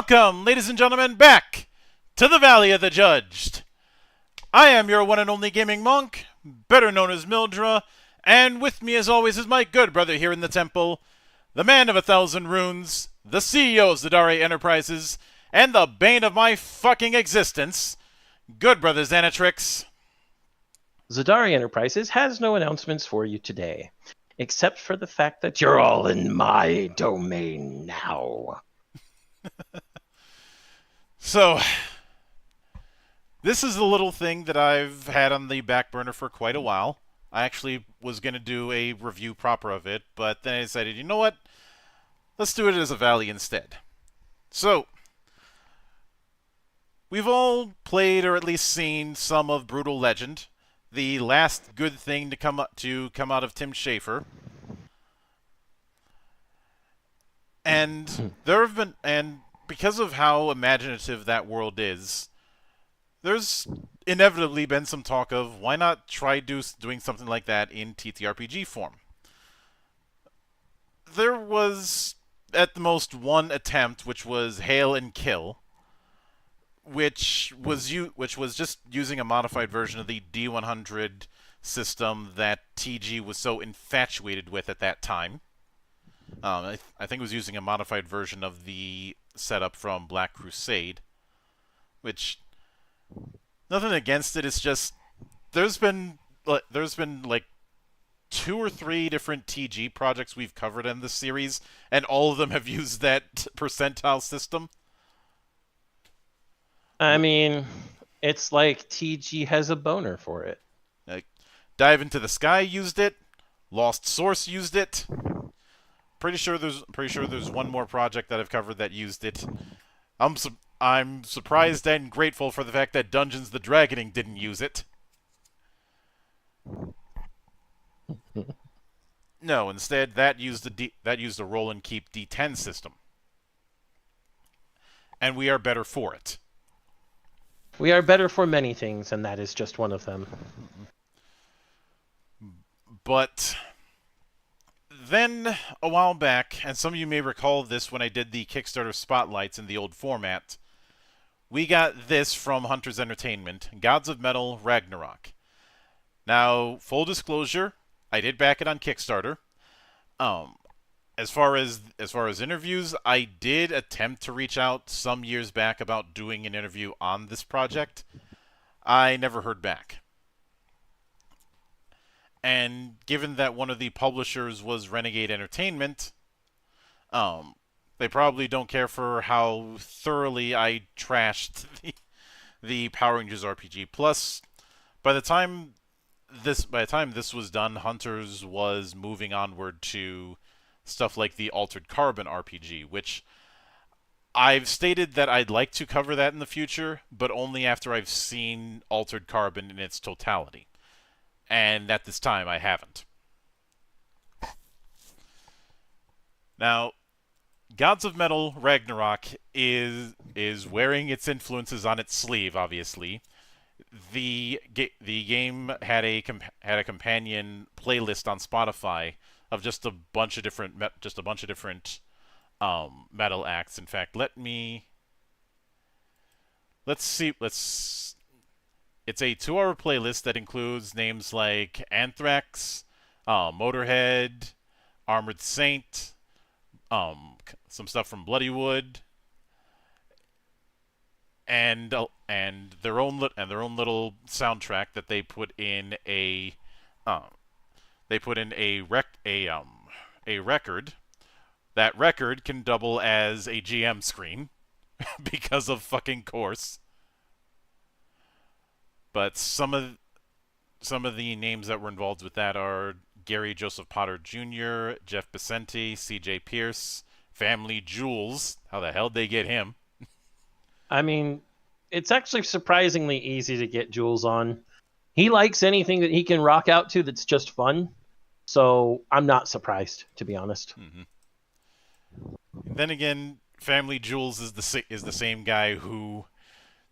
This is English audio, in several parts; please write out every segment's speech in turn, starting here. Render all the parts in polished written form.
Welcome, ladies and gentlemen, back to the Valley of the Judged. I am your one and only gaming monk, better known as Mildra, and with me as always is my good brother here in the temple, the man of 1,000 runes, the CEO of Zadari Enterprises, and the bane of my fucking existence, good brother Xanatrix. Zadari Enterprises has no announcements for you today, except for the fact that you're all in my domain now. So, this is a little thing that I've had on the back burner for quite a while. I actually was going to do a review proper of it, but then I decided, you know what? Let's do it as a Valley instead. So, we've all played or at least seen some of Brutal Legend, the last good thing to come out of Tim Schafer. And there have been, and because of how imaginative that world is, there's inevitably been some talk of why not try doing something like that in TTRPG form. There was at the most one attempt, which was Hail and Kill, which was just using a modified version of the D100 system that TG was so infatuated with at that time. I think it was using a modified version of the setup from Black Crusade, which, nothing against it, it's just there's been like 2 or 3 different TG projects we've covered in this series, and all of them have used that percentile system. I mean, it's like TG has a boner for it. Like, Dive into the Sky used it, Lost Source used it. Pretty sure there's one more project that I've covered that used it. I'm surprised and grateful for the fact that Dungeons the Dragoning didn't use it. No, instead that used a roll and keep D10 system, and we are better for it. We are better for many things, and that is just one of them. But then a while back, and some of you may recall this when I did the Kickstarter spotlights in the old format, we got this from Hunter's Entertainment, Gods of Metal Ragnarok. Now, full disclosure, I did back it on Kickstarter. Um, as far as interviews, I did attempt to reach out some years back about doing an interview on this project. I never heard back. And given that one of the publishers was Renegade Entertainment, um, they probably don't care for how thoroughly I trashed the Power Rangers RPG. Plus, by the time this was done, Hunters was moving onward to stuff like the Altered Carbon RPG, which I've stated that I'd like to cover that in the future, but only after I've seen Altered Carbon in its totality. And at this time, I haven't. Now, Gods of Metal Ragnarok is wearing its influences on its sleeve, obviously. The game had a companion playlist on Spotify of just a bunch of different metal acts. In fact, let's see let's it's a 2-hour playlist that includes names like Anthrax, Motorhead, Armored Saint, some stuff from Bloodywood, and their own little soundtrack that uh, they put in a record. That record can double as a GM screen because of fucking course. But some of the names that were involved with that are Gary Joseph Potter Jr., Jeff Becenti, C.J. Pierce, Family Jewels. How the hell they get him? I mean, it's actually surprisingly easy to get Jules on. He likes anything that he can rock out to that's just fun. So I'm not surprised, to be honest. Mm-hmm. Then again, Family Jewels is the same guy who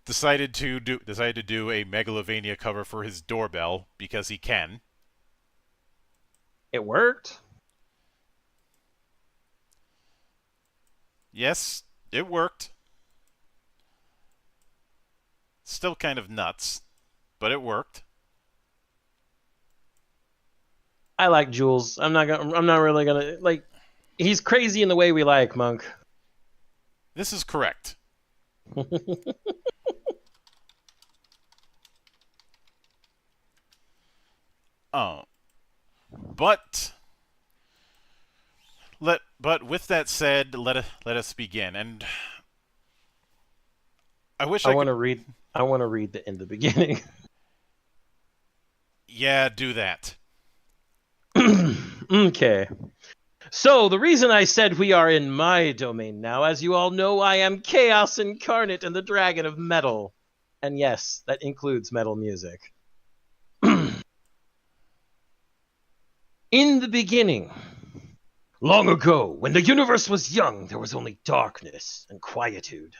decided to do a Megalovania cover for his Doorbell because he can. It worked. Yes, it worked. Still kind of nuts, but it worked. I like Jules. I'm not really gonna like. He's crazy in the way we like, Monk. This is correct. Oh, but with that said, let us begin. And I wish I want could. to read. I want to read the in the beginning. Yeah, do that. Okay. So, the reason I said we are in my domain now, as you all know, I am Chaos Incarnate and the Dragon of Metal. And yes, that includes metal music. In the beginning, long ago, when the universe was young, there was only darkness and quietude.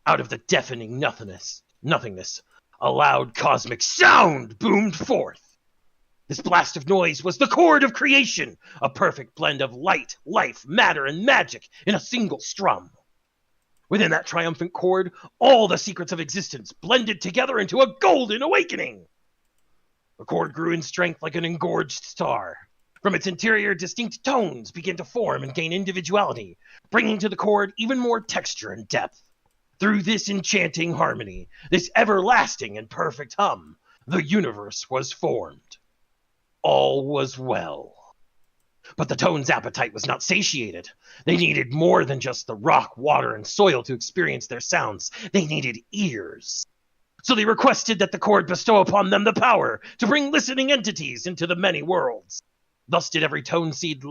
Out of the deafening nothingness, a loud cosmic sound boomed forth. This blast of noise was the chord of creation, a perfect blend of light, life, matter, and magic in a single strum. Within that triumphant chord, all the secrets of existence blended together into a golden awakening. The chord grew in strength like an engorged star. From its interior, distinct tones began to form and gain individuality, bringing to the chord even more texture and depth. Through this enchanting harmony, this everlasting and perfect hum, the universe was formed. All was well. But the tone's appetite was not satiated. They needed more than just the rock, water, and soil to experience their sounds. They needed ears. So they requested that the chord bestow upon them the power to bring listening entities into the many worlds. Thus did every tone seed...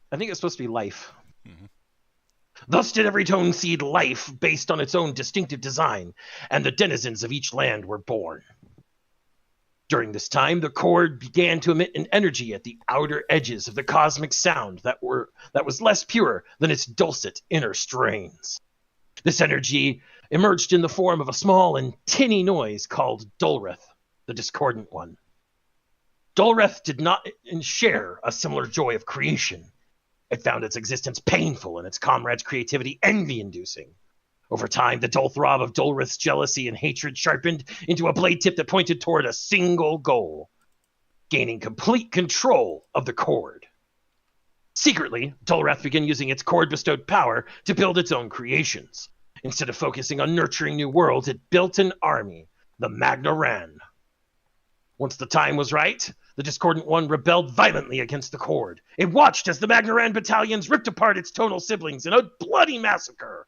I think it's supposed to be life. Mm-hmm. Thus did every tone seed life based on its own distinctive design, and the denizens of each land were born. During this time, the cord began to emit an energy at the outer edges of the cosmic sound that was less pure than its dulcet inner strains. This energy emerged in the form of a small and tinny noise called Dulreth, the discordant one. Dulreth did not share a similar joy of creation. It found its existence painful and its comrades' creativity envy-inducing. Over time, the dull throb of Dulreth's jealousy and hatred sharpened into a blade tip that pointed toward a single goal: gaining complete control of the cord. Secretly, Dulreth began using its cord-bestowed power to build its own creations. Instead of focusing on nurturing new worlds, it built an army, the Ragnarock. Once the time was right, the Discordant One rebelled violently against the cord. It watched as the Ragnarock battalions ripped apart its tonal siblings in a bloody massacre.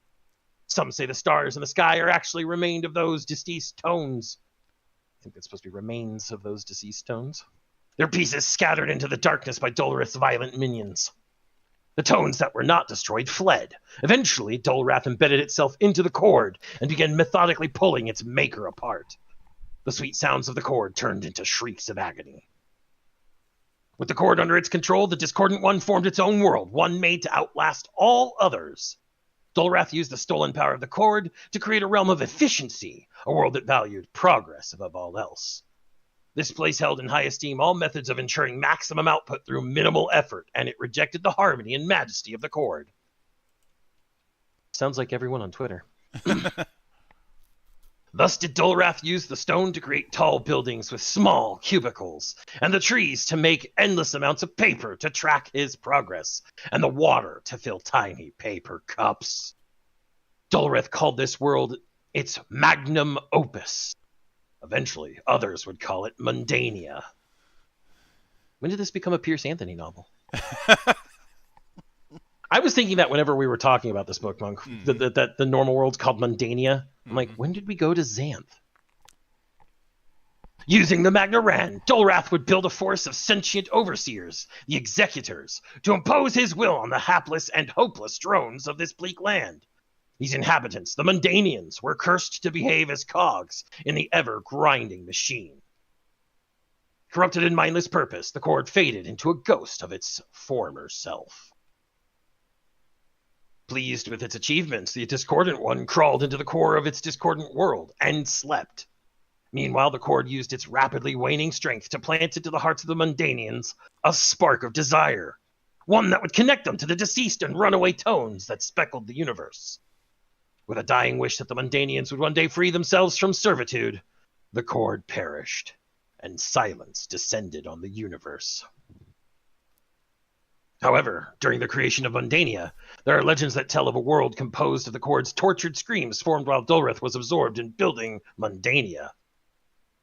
Some say the stars in the sky are actually remained of those deceased tones. I think that's supposed to be remains of those deceased tones. Their pieces scattered into the darkness by Dulreth's violent minions. The tones that were not destroyed fled. Eventually, Dulrath embedded itself into the cord and began methodically pulling its maker apart. The sweet sounds of the cord turned into shrieks of agony. With the cord under its control, the Discordant One formed its own world, one made to outlast all others. Dulrath used the stolen power of the cord to create a realm of efficiency, a world that valued progress above all else. This place held in high esteem all methods of ensuring maximum output through minimal effort, and it rejected the harmony and majesty of the cord. Sounds like everyone on Twitter. Thus did Dulrath use the stone to create tall buildings with small cubicles, and the trees to make endless amounts of paper to track his progress, and the water to fill tiny paper cups. Dulrath called this world its magnum opus. Eventually, others would call it Mundania. When did this become a Pierce Anthony novel? I was thinking that whenever we were talking about this book, Monk, that the normal world's called Mundania. I'm like, when did we go to Xanth? Using the Ragnarock, Dulrath would build a force of sentient overseers, the executors, to impose his will on the hapless and hopeless drones of this bleak land. These inhabitants, the Mundanians, were cursed to behave as cogs in the ever-grinding machine. Corrupted in mindless purpose, the cord faded into a ghost of its former self. Pleased with its achievements, the Discordant One crawled into the core of its discordant world and slept. Meanwhile, the cord used its rapidly waning strength to plant into the hearts of the Mundanians a spark of desire, one that would connect them to the deceased and runaway tones that speckled the universe. With a dying wish that the Mundanians would one day free themselves from servitude, the cord perished, and silence descended on the universe. However, during the creation of Mundania, there are legends that tell of a world composed of the cord's tortured screams formed while Dulreth was absorbed in building Mundania.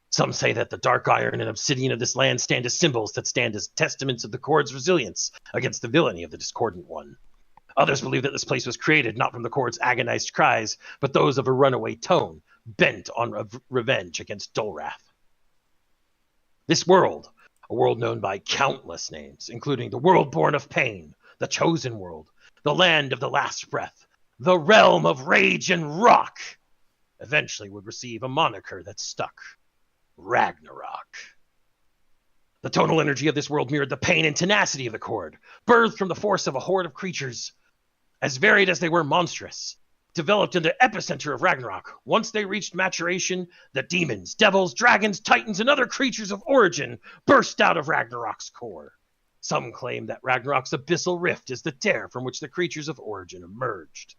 Some say that the dark iron and obsidian of this land stand as symbols that stand as testaments of the cord's resilience against the villainy of the Discordant One. Others believe that this place was created not from the cord's agonized cries, but those of a runaway tone, bent on revenge against Dulrath. This world, a world known by countless names, including the world born of pain, the chosen world, the land of the last breath, the realm of rage and rock, eventually would receive a moniker that stuck: Ragnarock. The tonal energy of this world mirrored the pain and tenacity of the cord, birthed from the force of a horde of creatures, as varied as they were monstrous, developed in the epicenter of Ragnarok. Once they reached maturation, the demons, devils, dragons, titans, and other creatures of origin burst out of Ragnarok's core. Some claim that Ragnarok's abyssal rift is the tear from which the creatures of origin emerged.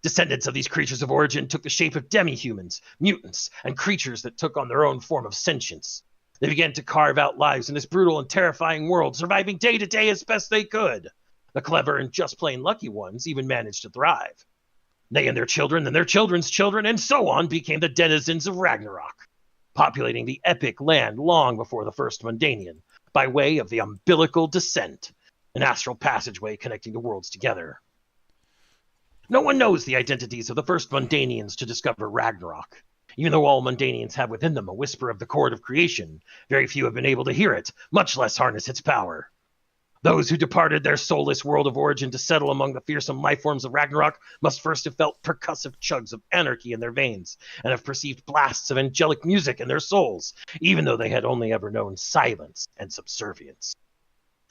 Descendants of these creatures of origin took the shape of demi-humans, mutants, and creatures that took on their own form of sentience. They began to carve out lives in this brutal and terrifying world, surviving day to day as best they could. The clever and just plain lucky ones even managed to thrive. They and their children and their children's children and so on became the denizens of Ragnarok, populating the epic land long before the first Mundanian, by way of the umbilical descent, an astral passageway connecting the worlds together. No one knows the identities of the first Mundanians to discover Ragnarok. Even though all Mundanians have within them a whisper of the cord of creation, very few have been able to hear it, much less harness its power. Those who departed their soulless world of origin to settle among the fearsome life forms of Ragnarok must first have felt percussive chugs of anarchy in their veins, and have perceived blasts of angelic music in their souls, even though they had only ever known silence and subservience.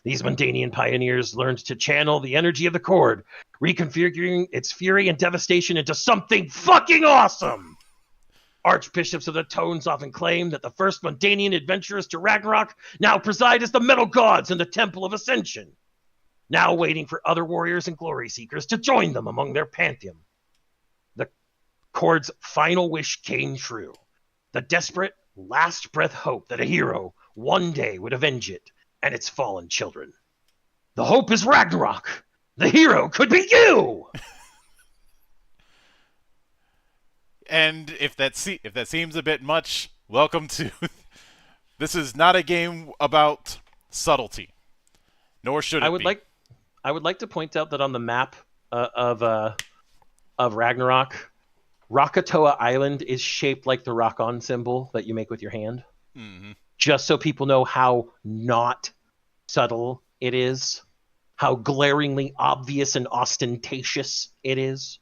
These Mundanian pioneers learned to channel the energy of the Chord, reconfiguring its fury and devastation into something fucking awesome! Archbishops of the Tones often claim that the first Mundanian adventurers to Ragnarok now preside as the metal gods in the Temple of Ascension, now waiting for other warriors and glory seekers to join them among their pantheon. The Chord's final wish came true. The desperate, last breath hope that a hero one day would avenge it and its fallen children. The hope is Ragnarok. The hero could be you! And if that seems a bit much, welcome to. This is not a game about subtlety, nor should it be. I would like to point out that on the map of Ragnarok, Rakatoa Island is shaped like the rock-on symbol that you make with your hand. Mm-hmm. Just so people know how not subtle it is, how glaringly obvious and ostentatious it is.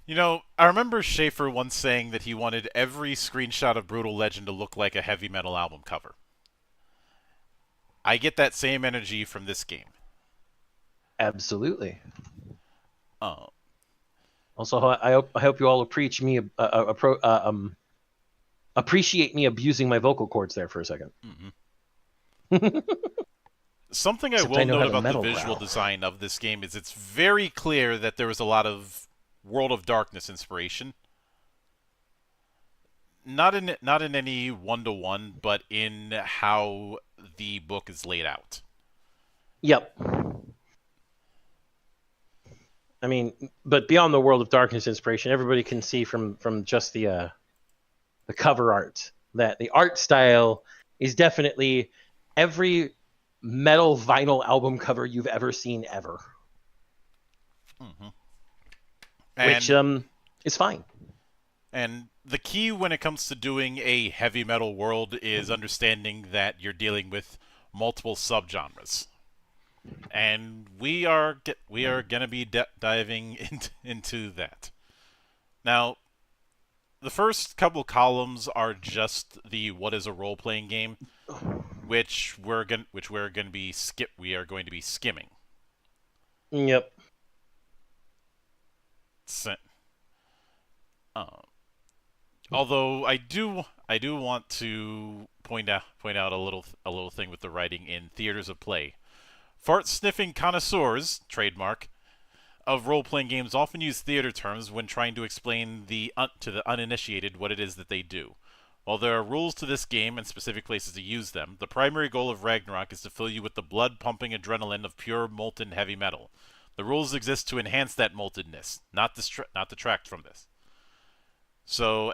You know, I remember Schaefer once saying that he wanted every screenshot of Brutal Legend to look like a heavy metal album cover. I get that same energy from this game. Absolutely. Oh. Also, I hope you all appreciate me abusing my vocal cords there for a second. Mm-hmm. Something I will note about the visual growl. design of this game is it's very clear that there was a lot of World of Darkness inspiration. Not in any one-to-one, but in how the book is laid out. Yep. I mean, but beyond the World of Darkness inspiration, everybody can see from just the cover art that the art style is definitely every metal vinyl album cover you've ever seen ever. Mm-hmm. Which is fine. And the key when it comes to doing a heavy metal world is understanding that you're dealing with multiple subgenres. And we are going to be diving into that. Now, the first couple columns are just the what is a role-playing game, which we are going to be skimming. Yep. Although I do want to point out a little thing with the writing in Theaters of Play. Fart-sniffing connoisseurs, trademark, of role-playing games often use theater terms when trying to explain to the uninitiated what it is that they do. While there are rules to this game and specific places to use them, the primary goal of Ragnarok is to fill you with the blood-pumping adrenaline of pure molten heavy metal. The rules exist to enhance that moltenness, not detract from this. So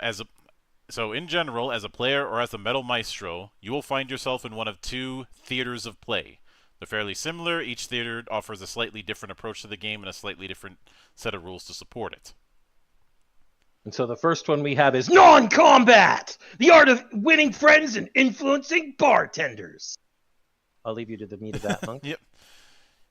in general, as a player or as a metal maestro, you will find yourself in one of two theaters of play. They're fairly similar. Each theater offers a slightly different approach to the game and a slightly different set of rules to support it. And so the first one we have is non-combat! The art of winning friends and influencing bartenders. I'll leave you to the meat of that, Monk. Yep.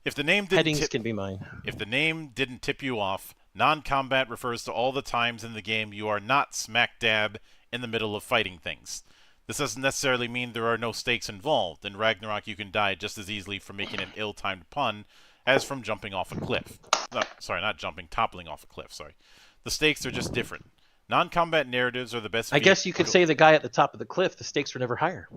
If the name can be mine. If the name didn't tip you off, non-combat refers to all the times in the game you are not smack dab in the middle of fighting things. This doesn't necessarily mean there are no stakes involved. In Ragnarok, you can die just as easily from making an ill-timed pun as from jumping off a cliff. No, sorry, not jumping, toppling off a cliff, sorry. The stakes are just different. Non-combat narratives are the best... I guess you could say the guy at the top of the cliff, the stakes were never higher.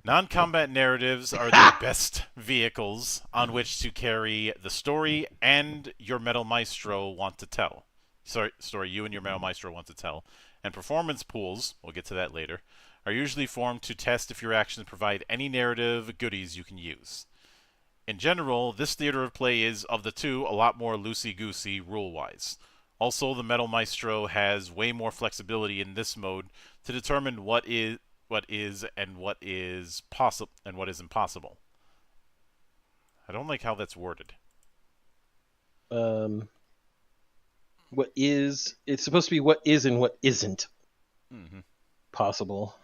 Non-combat narratives are the best vehicles on which to carry the story and your Metal Maestro want to tell. Story you and your Metal Maestro want to tell. And performance pools, we'll get to that later, are usually formed to test if your actions provide any narrative goodies you can use. In general, this theater of play is, of the two, a lot more loosey-goosey rule-wise. Also, the Metal Maestro has way more flexibility in this mode to determine what is and what is possible and what is impossible. I don't like how that's worded. It's supposed to be what is and what isn't possible.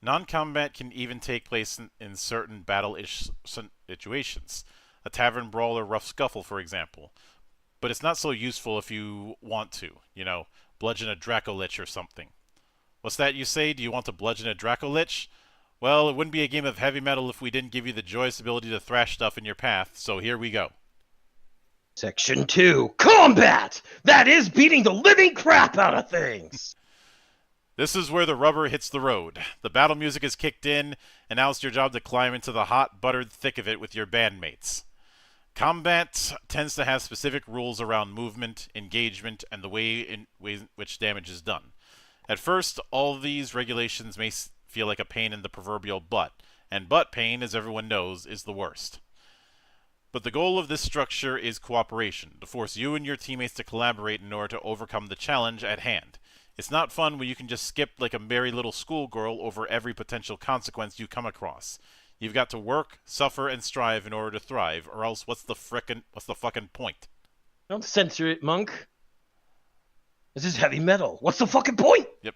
Non-combat can even take place in certain battle-ish situations. A tavern brawl or rough scuffle, for example. But it's not so useful if you want to. Bludgeon a Dracolich or something. What's that you say? Do you want to bludgeon a Dracolich? Well, it wouldn't be a game of heavy metal if we didn't give you the joyous ability to thrash stuff in your path, so here we go. Section 2, Combat! That is beating the living crap out of things! This is where the rubber hits the road. The battle music is kicked in, and now it's your job to climb into the hot, buttered thick of it with your bandmates. Combat tends to have specific rules around movement, engagement, and the way in which damage is done. At first, all these regulations may feel like a pain in the proverbial butt, and butt pain, as everyone knows, is the worst. But the goal of this structure is cooperation, to force you and your teammates to collaborate in order to overcome the challenge at hand. It's not fun when you can just skip like a merry little schoolgirl over every potential consequence you come across. You've got to work, suffer, and strive in order to thrive, or else what's the fucking point? Don't censor it, monk. This is heavy metal. What's the fucking point? Yep.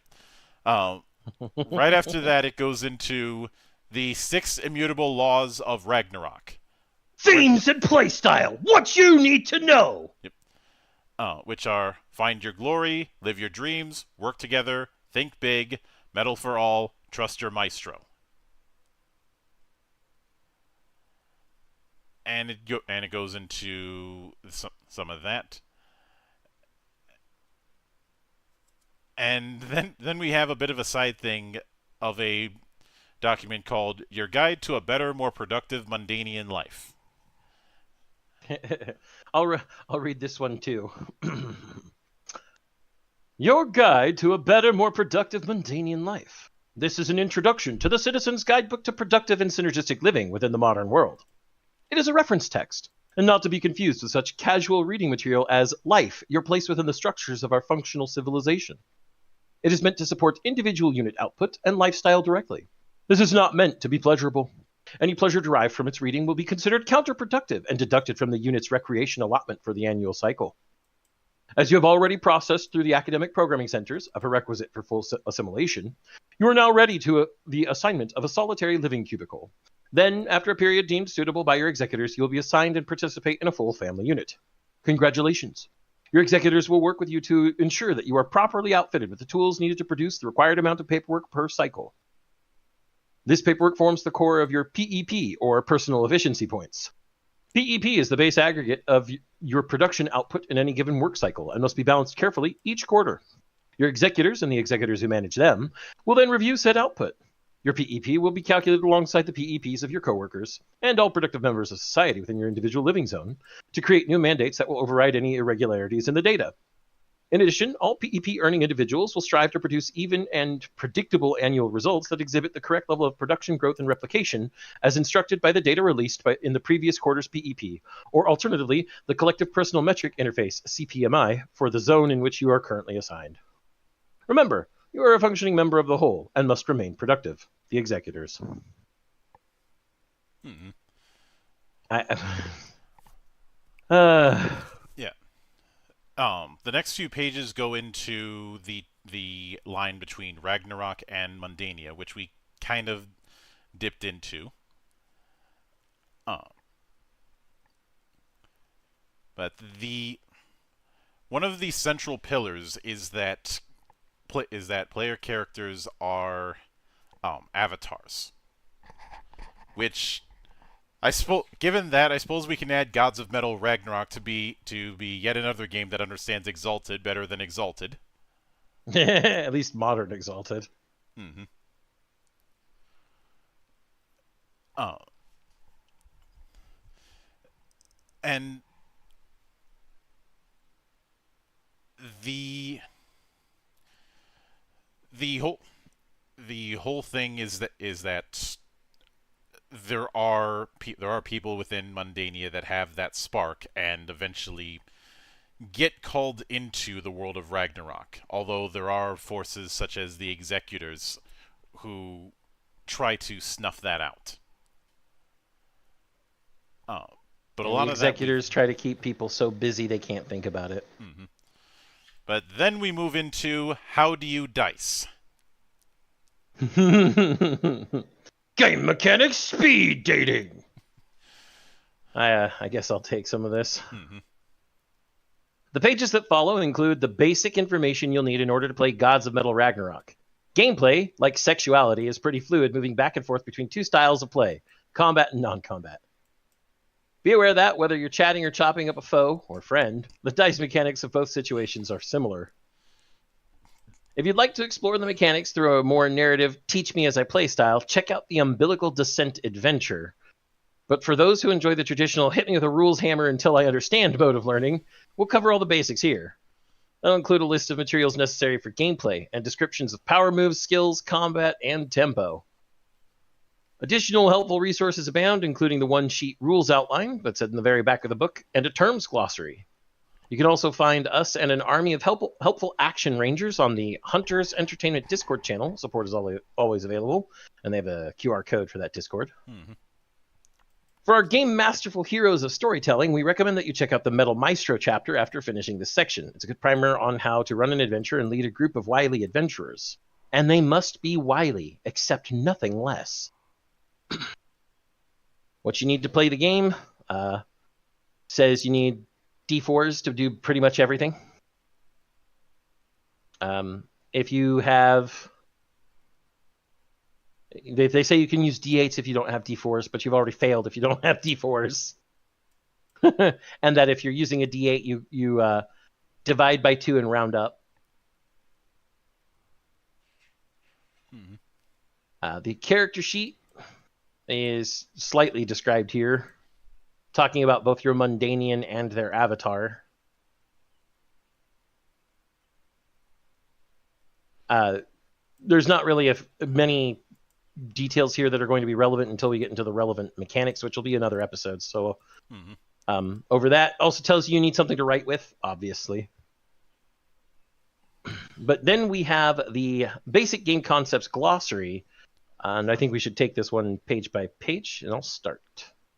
Right after that, it goes into the 6 immutable laws of Ragnarock. Themes and playstyle. What you need to know. Yep. Which are find your glory, live your dreams, work together, think big, metal for all, trust your maestro. And it goes into some of that. And then we have a bit of a side thing of a document called Your Guide to a Better, More Productive Mundanian Life. I'll read this one too. Your Guide to a Better, More Productive Mundanian Life. This is an introduction to the Citizen's Guidebook to Productive and Synergistic Living within the modern world. It is a reference text, and not to be confused with such casual reading material as Life, Your Place Within the Structures of Our Functional Civilization. It is meant to support individual unit output and lifestyle directly. This is not meant to be pleasurable. Any pleasure derived from its reading will be considered counterproductive and deducted from the unit's recreation allotment for the annual cycle. As you have already processed through the academic programming centers, a prerequisite for full assimilation, you are now ready to the assignment of a solitary living cubicle. Then, after a period deemed suitable by your executors, you will be assigned and participate in a full family unit. Congratulations. Your executors will work with you to ensure that you are properly outfitted with the tools needed to produce the required amount of paperwork per cycle. This paperwork forms the core of your PEP, or Personal Efficiency Points. PEP is the base aggregate of your production output in any given work cycle and must be balanced carefully each quarter. Your executors and the executors who manage them will then review said output. Your PEP will be calculated alongside the PEPs of your coworkers and all productive members of society within your individual living zone to create new mandates that will override any irregularities in the data. In addition, all PEP earning individuals will strive to produce even and predictable annual results that exhibit the correct level of production growth and replication as instructed by the data released in the previous quarter's PEP, or alternatively, the Collective Personal Metric Interface, CPMI, for the zone in which you are currently assigned. Remember, you are a functioning member of the whole and must remain productive. The executors. Mm-hmm. Yeah. The next few pages go into the line between Ragnarok and Mundania, which we kind of dipped into. But one of the central pillars is that player characters are avatars, which given that, I suppose we can add Gods of Metal Ragnarok to be yet another game that understands Exalted better than Exalted. At least modern Exalted. Mm-hmm. And the whole thing is that there are people within Mundania that have that spark and eventually get called into the world of Ragnarok. Although there are forces such as the Executors who try to snuff that out. But a lot of Executors try to keep people so busy they can't think about it. Mm-hmm. But then we move into how do you dice? Game mechanics speed dating. I guess I'll take some of this. Mm-hmm. The pages that follow include the basic information you'll need in order to play Gods of Metal Ragnarok. Gameplay, like sexuality, is pretty fluid, moving back and forth between two styles of play, combat and non-combat. Be aware that, whether you're chatting or chopping up a foe or friend, the dice mechanics of both situations are similar. If you'd like to explore the mechanics through a more narrative, teach-me-as-I-play style, check out the Umbilical Descent Adventure. But for those who enjoy the traditional hit-me-with-a-rules-hammer-until-I-understand mode of learning, we'll cover all the basics here. That'll include a list of materials necessary for gameplay and descriptions of power moves, skills, combat, and tempo. Additional helpful resources abound, including the one-sheet rules outline that's in the very back of the book, and a terms glossary. You can also find us and an army of helpful action rangers on the Hunters Entertainment Discord channel. Support is always available, and they have a QR code for that Discord. Mm-hmm. For our game Masterful Heroes of Storytelling, we recommend that you check out the Metal Maestro chapter after finishing this section. It's a good primer on how to run an adventure and lead a group of wily adventurers. And they must be wily, except nothing less. What you need to play the game says you need D4s to do pretty much everything. If you have... They say you can use D8s if you don't have D4s, but you've already failed if you don't have D4s. And that if you're using a D8, you divide by 2 and round up. Mm-hmm. The character sheet is slightly described here, talking about both your Mundanian and their avatar. There's not really many details here that are going to be relevant until we get into the relevant mechanics, which will be another episode. So over that also tells you need something to write with, obviously. But then we have the basic game concepts glossary, and I think we should take this one page by page, and I'll start.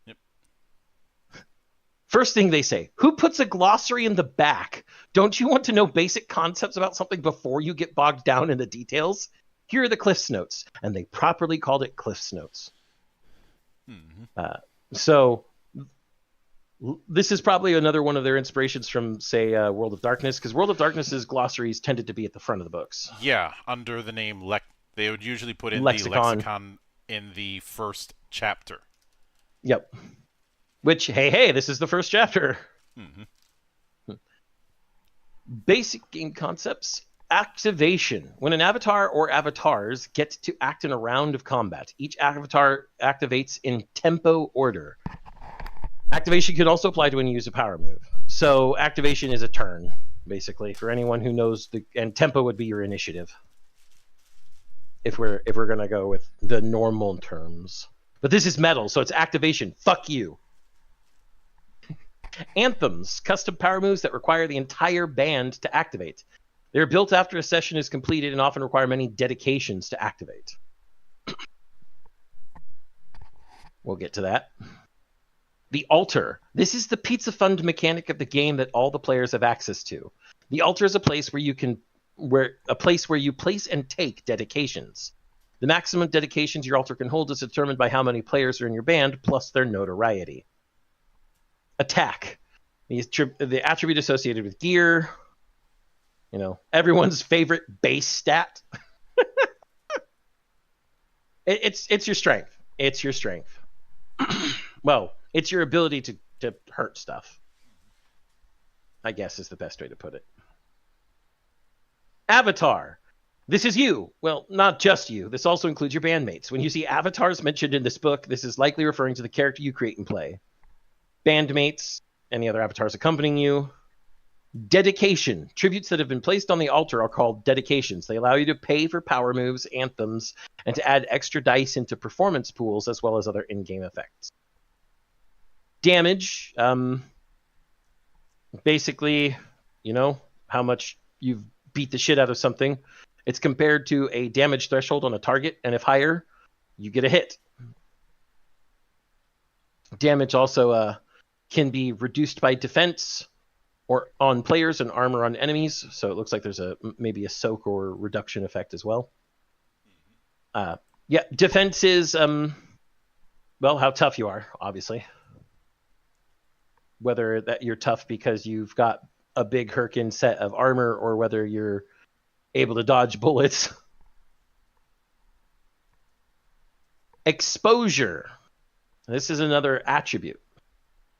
Yep. First thing they say, who puts a glossary in the back? Don't you want to know basic concepts about something before you get bogged down in the details? Here are the Cliff's Notes, and they properly called it Cliff's Notes. Mm-hmm. So this is probably another one of their inspirations from, say, World of Darkness, because World of Darkness's glossaries tended to be at the front of the books. Yeah, under the name they would usually put in Lexicon. the lexicon in the first chapter. Yep. Which, hey, this is the first chapter. Mm-hmm. Basic game concepts. Activation. When an avatar or avatars get to act in a round of combat, each avatar activates in tempo order. Activation can also apply to when you use a power move. So activation is a turn, basically, for anyone who knows and tempo would be your initiative. If we're gonna go with the normal terms. But this is metal, so it's activation. Fuck you. Anthems, custom power moves that require the entire band to activate. They're built after a session is completed and often require many dedications to activate. We'll get to that. The altar. This is the pizza fund mechanic of the game that all the players have access to. The altar is a place where you place and take dedications. The maximum dedications your altar can hold is determined by how many players are in your band plus their notoriety. Attack. The attribute associated with gear. You know, everyone's favorite base stat. It's your strength. It's your strength. Well, it's your ability to hurt stuff, I guess is the best way to put it. Avatar. This is you. Well, not just you. This also includes your bandmates. When you see avatars mentioned in this book, this is likely referring to the character you create and play. Bandmates, any other avatars accompanying you. Dedication. Tributes that have been placed on the altar are called dedications. They allow you to pay for power moves, anthems, and to add extra dice into performance pools as well as other in-game effects. Damage. Basically, you know, how much you've beat the shit out of something. It's compared to a damage threshold on a target, and if higher, you get a hit. Damage also can be reduced by defense or on players and armor on enemies, so it looks like there's maybe a soak or reduction effect as well. Uh, yeah, defense is well, how tough you are, obviously. Whether that you're tough because you've got a big Herkin set of armor, or whether you're able to dodge bullets. Exposure. This is another attribute.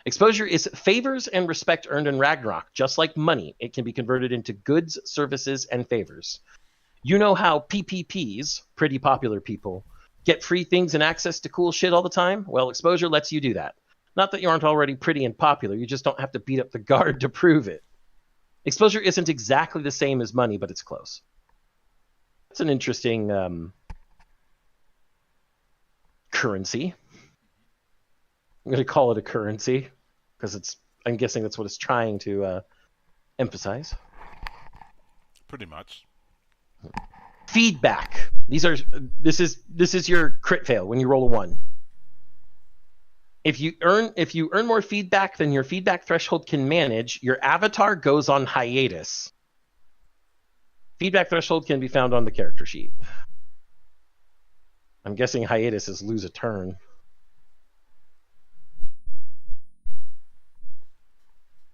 Exposure is favors and respect earned in Ragnarok. Just like money, it can be converted into goods, services, and favors. You know how PPPs, pretty popular people, get free things and access to cool shit all the time? Well, exposure lets you do that. Not that you aren't already pretty and popular, you just don't have to beat up the guard to prove it. Exposure isn't exactly the same as money, but it's close. It's an interesting currency. I'm going to call it a currency because I'm guessing that's what it's trying to emphasize. Pretty much. Feedback. This is your crit fail when you roll a 1. If you earn more feedback than your feedback threshold can manage, your avatar goes on hiatus. Feedback threshold can be found on the character sheet. I'm guessing hiatus is lose a turn.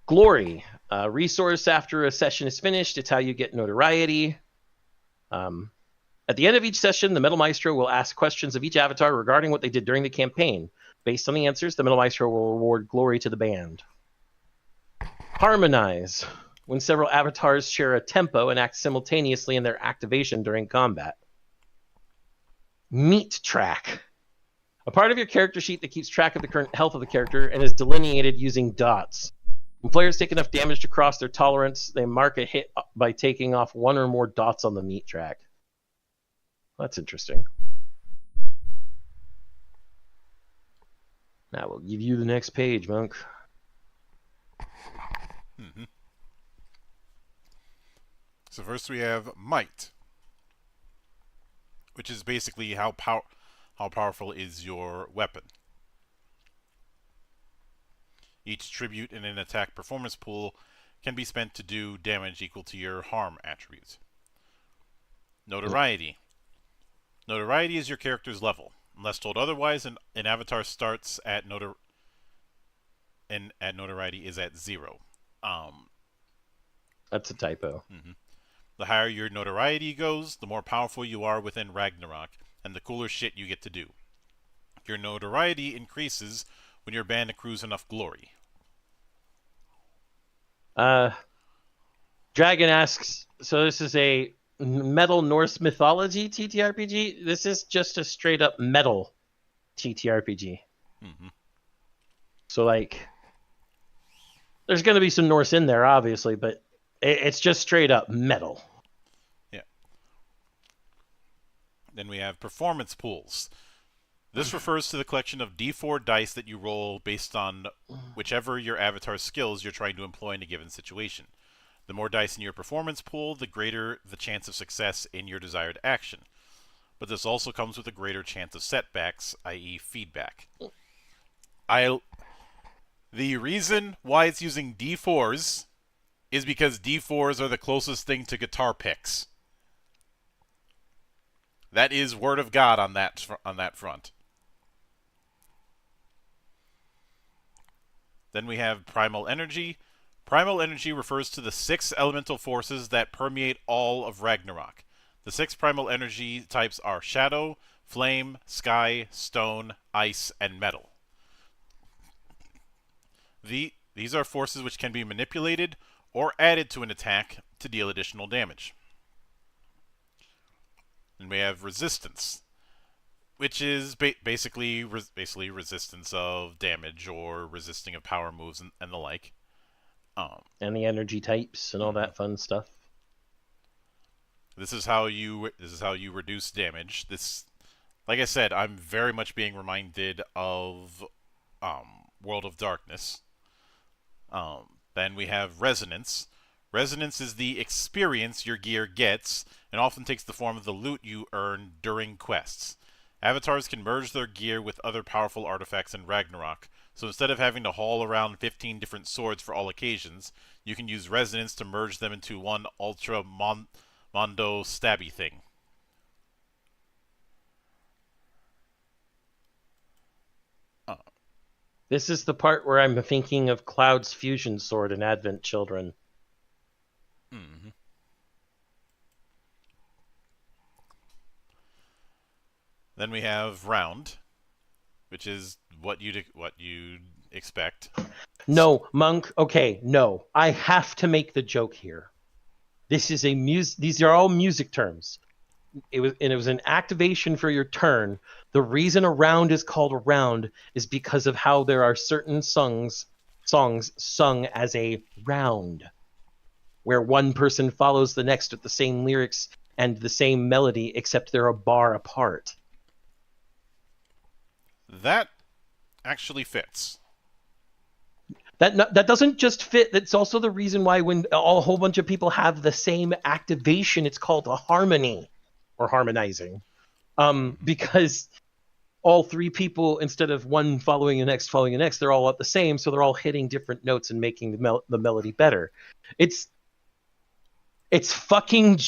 Glory. Resource after a session is finished. It's how you get notoriety. At the end of each session, the Metal Maestro will ask questions of each avatar regarding what they did during the campaign. Based on the answers, the Metal Maestro will reward glory to the band. Harmonize. When several avatars share a tempo and act simultaneously in their activation during combat. Meat track. A part of your character sheet that keeps track of the current health of the character and is delineated using dots. When players take enough damage to cross their tolerance, they mark a hit by taking off 1 or more dots on the meat track. That's interesting. Now we'll give you the next page, Monk. Mm-hmm. So first we have might, which is basically how powerful is your weapon. Each tribute in an attack performance pool can be spent to do damage equal to your harm attribute. Notoriety. Notoriety is your character's level. Unless told otherwise, an avatar starts at notoriety is at 0. That's a typo. Mm-hmm. The higher your notoriety goes, the more powerful you are within Ragnarok, and the cooler shit you get to do. Your notoriety increases when your band accrues enough glory. Dragon asks, so this is a metal Norse mythology TTRPG? This is just a straight up metal TTRPG. Mm-hmm. So, like, there's going to be some Norse in there, obviously, but it's just straight up metal. Yeah. Then we have performance pools. This refers to the collection of D4 dice that you roll based on whichever your avatar's skills you're trying to employ in a given situation. The more dice in your performance pool, the greater the chance of success in your desired action. But this also comes with a greater chance of setbacks, i.e. feedback. The reason why it's using D4s is because D4s are the closest thing to guitar picks. That is word of God on that front. Then we have Primal Energy. Primal Energy refers to the 6 elemental forces that permeate all of Ragnarok. The 6 primal energy types are Shadow, Flame, Sky, Stone, Ice, and Metal. These are forces which can be manipulated or added to an attack to deal additional damage. And we have Resistance, which is basically resistance of damage or resisting of power moves and the like. And the energy types and all that fun stuff. This is how you reduce damage. This, like I said, I'm very much being reminded of World of Darkness. Then we have Resonance. Resonance is the experience your gear gets, and often takes the form of the loot you earn during quests. Avatars can merge their gear with other powerful artifacts in Ragnarok, so instead of having to haul around 15 different swords for all occasions, you can use Resonance to merge them into one ultra mondo stabby thing. This is the part where I'm thinking of Cloud's fusion sword in Advent Children. Mm-hmm. Then we have round, which is what you'd expect. No, Monk. Okay, no. I have to make the joke here. This is a These are all music terms. It was an activation for your turn. The reason a round is called a round is because of how there are certain songs sung as a round, where one person follows the next with the same lyrics and the same melody, except they're a bar apart. That actually fits. That doesn't just fit. That's also the reason why when a whole bunch of people have the same activation, it's called a harmony or harmonizing. Because all three people, instead of one following the next, they're all at the same, so they're all hitting different notes and making the melody better. It's fucking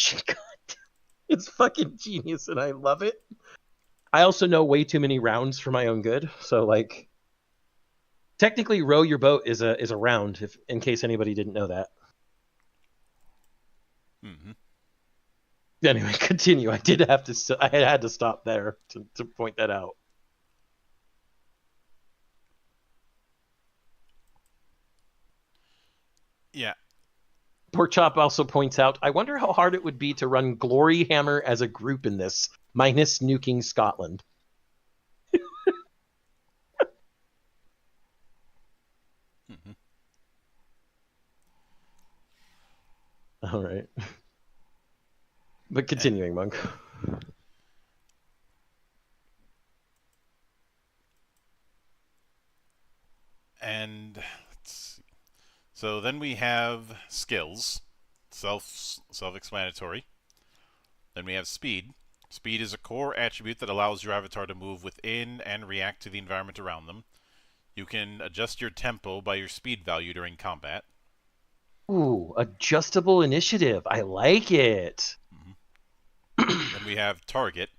it's fucking genius, and I love it. I also know way too many rounds for my own good, so like. Technically, row your boat is a round, if in case anybody didn't know that. Mm-hmm. Anyway, continue. I had to stop there to point that out. Yeah. Pork Chop also points out, I wonder how hard it would be to run Glory Hammer as a group in this, minus nuking Scotland. Mm-hmm. All right. But continuing, Monk. And let's see. So then we have skills, self-explanatory. Then we have speed. Speed is a core attribute that allows your avatar to move within and react to the environment around them. You can adjust your tempo by your speed value during combat. Ooh, adjustable initiative. I like it. Mm-hmm. Then we have target.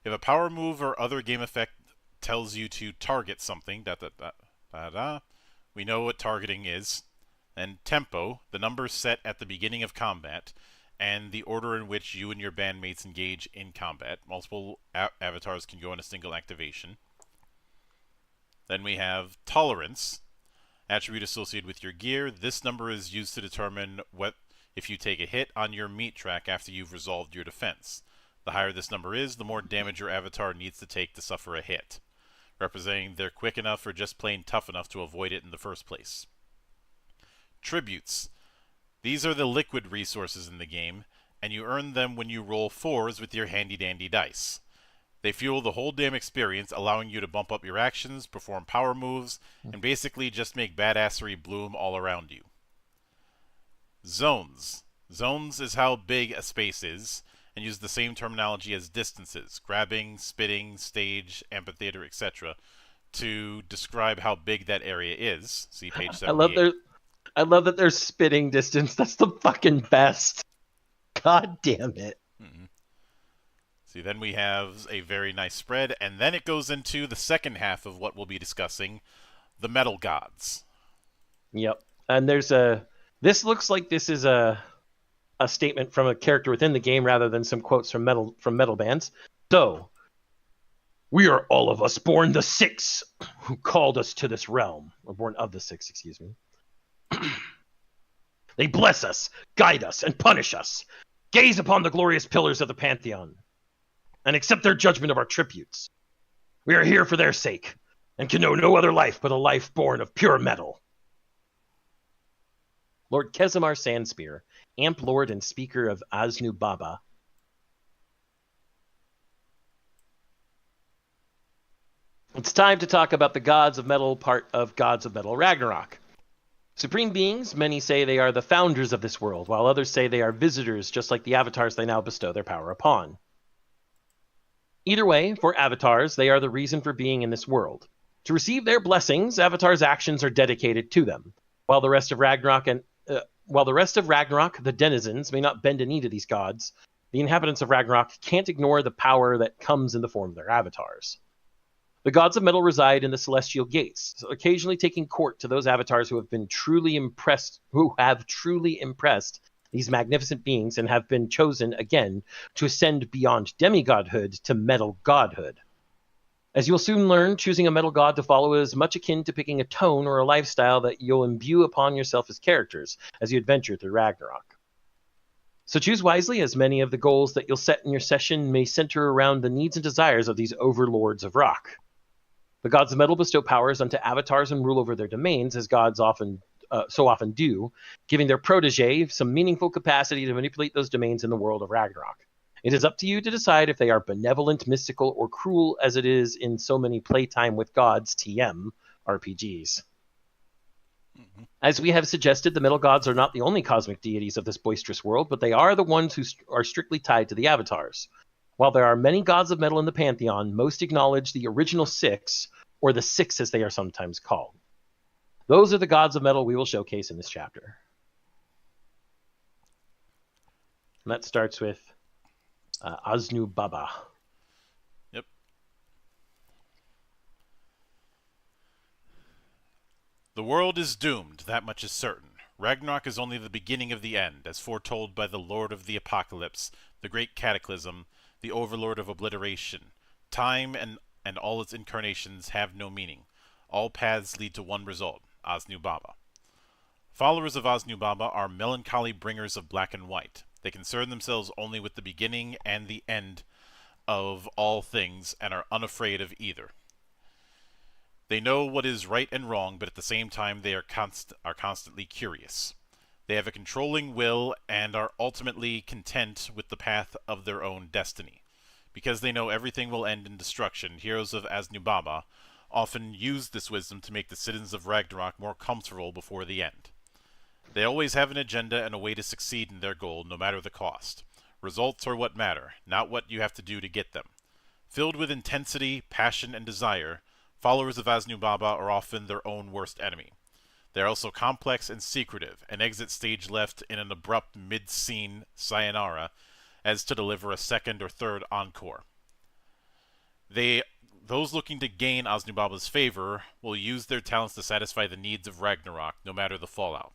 If a power move or other game effect tells you to target something, we know what targeting is. And tempo, the number set at the beginning of combat, and the order in which you and your bandmates engage in combat. Multiple avatars can go in a single activation. Then we have tolerance, attribute associated with your gear. This number is used to determine if you take a hit on your meat track after you've resolved your defense. The higher this number is, the more damage your avatar needs to take to suffer a hit, representing they're quick enough or just plain tough enough to avoid it in the first place. Tributes. These are the liquid resources in the game, and you earn them when you roll 4s with your handy-dandy dice. They fuel the whole damn experience, allowing you to bump up your actions, perform power moves, and basically just make badassery bloom all around you. Zones. Zones is how big a space is, and use the same terminology as distances, grabbing, spitting, stage, amphitheater, etc., to describe how big that area is. See page 78. I love that there's spitting distance. That's the fucking best. God damn it. Mm-hmm. See, then we have a very nice spread, and then it goes into the second half of what we'll be discussing, the metal gods. Yep. And this looks like this is a statement from a character within the game rather than some quotes from metal bands. So, we are all of us born the Six who called us to this realm. Or born of the Six, excuse me. They bless us, guide us, and punish us. Gaze upon the glorious pillars of the Pantheon, and accept their judgment of our tributes. We are here for their sake, and can know no other life but a life born of pure metal. Lord Kezimar Sandspear, Amp Lord and Speaker of Aznu Baba. It's time to talk about the Gods of Metal part of Gods of Metal Ragnarok. Supreme beings, many say they are the founders of this world, while others say they are visitors, just like the avatars they now bestow their power upon. Either way, for avatars, they are the reason for being in this world. To receive their blessings, avatars' actions are dedicated to them. While the rest of Ragnarok, the denizens, may not bend a knee to these gods, the inhabitants of Ragnarok can't ignore the power that comes in the form of their avatars. The gods of metal reside in the celestial gates, occasionally taking court to those avatars who have truly impressed these magnificent beings and have been chosen again to ascend beyond demigodhood to metal godhood. As you'll soon learn, choosing a metal god to follow is much akin to picking a tone or a lifestyle that you'll imbue upon yourself as characters as you adventure through Ragnarok. So choose wisely, as many of the goals that you'll set in your session may center around the needs and desires of these overlords of rock. The gods of metal bestow powers unto avatars and rule over their domains, as gods so often do, giving their protege some meaningful capacity to manipulate those domains in the world of Ragnarok. It is up to you to decide if they are benevolent, mystical, or cruel, as it is in so many Playtime with Gods TM RPGs. As we have suggested, the metal gods are not the only cosmic deities of this boisterous world, but they are the ones who are strictly tied to the avatars. While there are many gods of metal in the pantheon, most acknowledge the original six, or the six as they are sometimes called. Those are the gods of metal we will showcase in this chapter. And that starts with Aznu Baba. Yep. The world is doomed, that much is certain. Ragnarok is only the beginning of the end, as foretold by the Lord of the Apocalypse, the Great Cataclysm, the Overlord of Obliteration. Time and all its incarnations have no meaning. All paths lead to one result, Aznu Baba. Followers of Aznu Baba are melancholy bringers of black and white. They concern themselves only with the beginning and the end of all things and are unafraid of either. They know what is right and wrong, but at the same time they are constantly curious. They have a controlling will and are ultimately content with the path of their own destiny. Because they know everything will end in destruction, heroes of Aznu Baba often use this wisdom to make the citizens of Ragnarok more comfortable before the end. They always have an agenda and a way to succeed in their goal, no matter the cost. Results are what matter, not what you have to do to get them. Filled with intensity, passion, and desire, followers of Aznu Baba are often their own worst enemy. They are also complex and secretive, and exit stage left in an abrupt mid-scene sayonara as to deliver a second or third encore. Those looking to gain Aznu Baba's favor will use their talents to satisfy the needs of Ragnarok, no matter the fallout.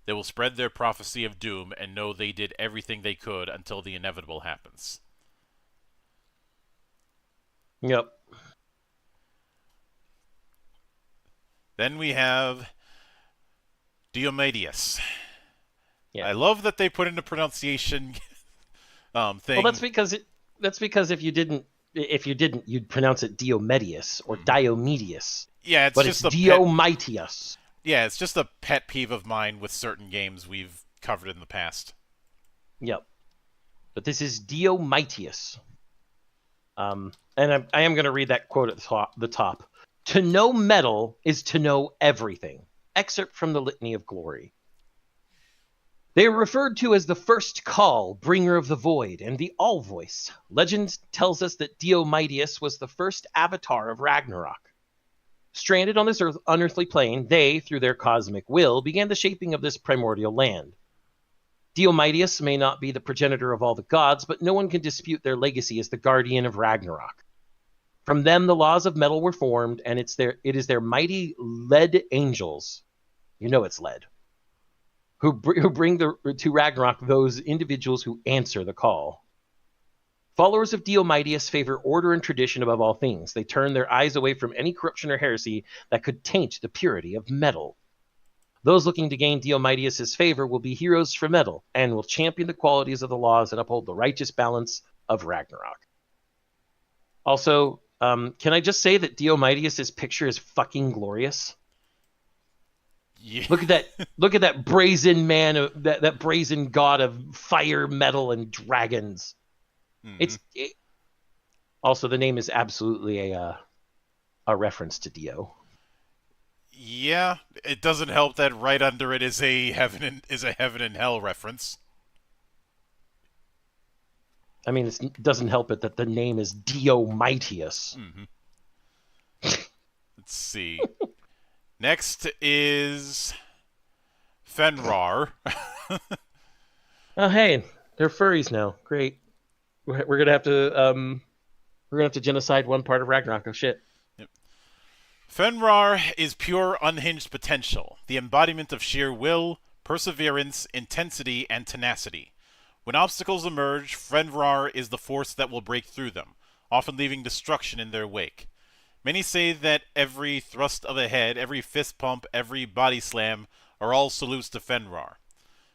They will spread their prophecy of doom and know they did everything they could until the inevitable happens. Yep. Then we have Diomedes. Yeah. I love that they put in a pronunciation thing. Well, that's because if you didn't, you'd pronounce it Diomedes or Diomedes. Yeah, but it's Diomedes. Yeah, it's just a pet peeve of mine with certain games we've covered in the past. Yep. But this is Diomedes. And I am going to read that quote at the top. To know metal is to know everything. Excerpt from the Litany of Glory. They are referred to as the first call, bringer of the void, and the all voice. Legend tells us that Diomedes was the first avatar of Ragnarok. Stranded on this unearthly plane, they, through their cosmic will, began the shaping of this primordial land. Diomedes may not be the progenitor of all the gods, but no one can dispute their legacy as the guardian of Ragnarok. From them the laws of metal were formed, and it is their mighty lead angels, you know it's lead, who bring to Ragnarok those individuals who answer the call. Followers of Diomedes favor order and tradition above all things. They turn their eyes away from any corruption or heresy that could taint the purity of metal. Those looking to gain Diomedes' favor will be heroes for metal and will champion the qualities of the laws and uphold the righteous balance of Ragnarok. Also, can I just say that Diomedes' picture is fucking glorious? Yeah. Look at that brazen man, that brazen god of fire, metal, and dragons. Mm-hmm. Also, the name is absolutely a reference to Dio. Yeah, it doesn't help that right under it is a heaven and hell reference. I mean, it doesn't help it that the name is Diomedes. Mm-hmm. Let's see. Next is Fenrir. Oh, hey, they're furries now. Great. We're gonna have to genocide one part of Ragnarok. Oh shit. Yep. Fenrir is pure unhinged potential, the embodiment of sheer will, perseverance, intensity, and tenacity. When obstacles emerge, Fenrir is the force that will break through them, often leaving destruction in their wake. Many say that every thrust of a head, every fist pump, every body slam are all salutes to Fenrir.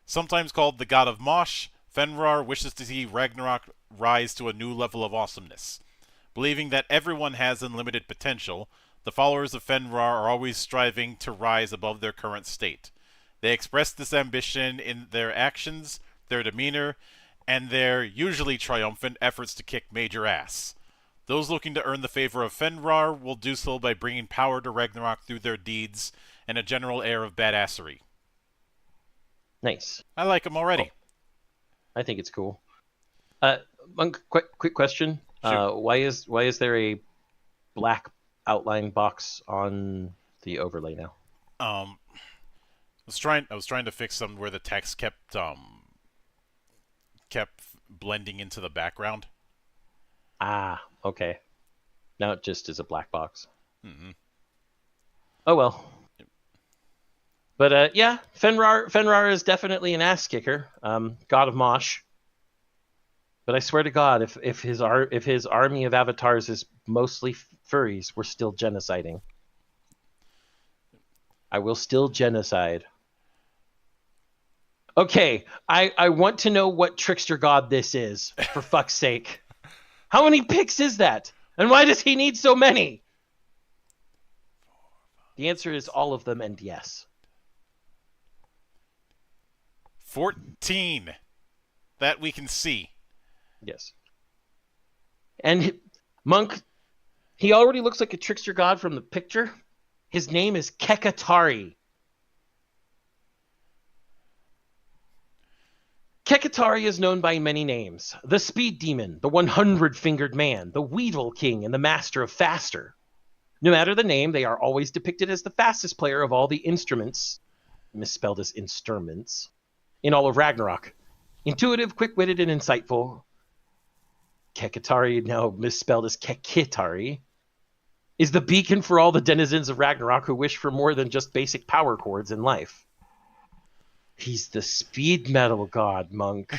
Sometimes called the god of Mosh, Fenrir wishes to see Ragnarok rise to a new level of awesomeness. Believing that everyone has unlimited potential, the followers of Fenrir are always striving to rise above their current state. They express this ambition in their actions, their demeanor, and their usually triumphant efforts to kick major ass. Those looking to earn the favor of Fenrir will do so by bringing power to Ragnarok through their deeds and a general air of badassery. Nice. I like them already. I think it's cool. One quick question. Shoot. Why is there a black outline box on the overlay now? I was trying to fix something where the text kept blending into the background. Ah, okay. Now it just is a black box. Mm-hmm. Oh well. But yeah, Fenrir is definitely an ass kicker. God of Mosh. But I swear to God, if his army of avatars is mostly furries, we're still genociding. I will still genocide. Okay, I want to know what trickster god this is, for fuck's sake. How many picks is that? And why does he need so many? The answer is all of them and yes. 14 that we can see. Yes. And Monk, he already looks like a trickster god from the picture. His name is Kekatari. Kekatari is known by many names. The Speed Demon, the 100-fingered man, the Weedle King, and the Master of Faster. No matter the name, they are always depicted as the fastest player of all the instruments, misspelled as instruments, in all of Ragnarok. Intuitive, quick-witted, and insightful. Kekatari, now misspelled as Kekitari, is the beacon for all the denizens of Ragnarok who wish for more than just basic power chords in life. He's the speed metal god, Monk.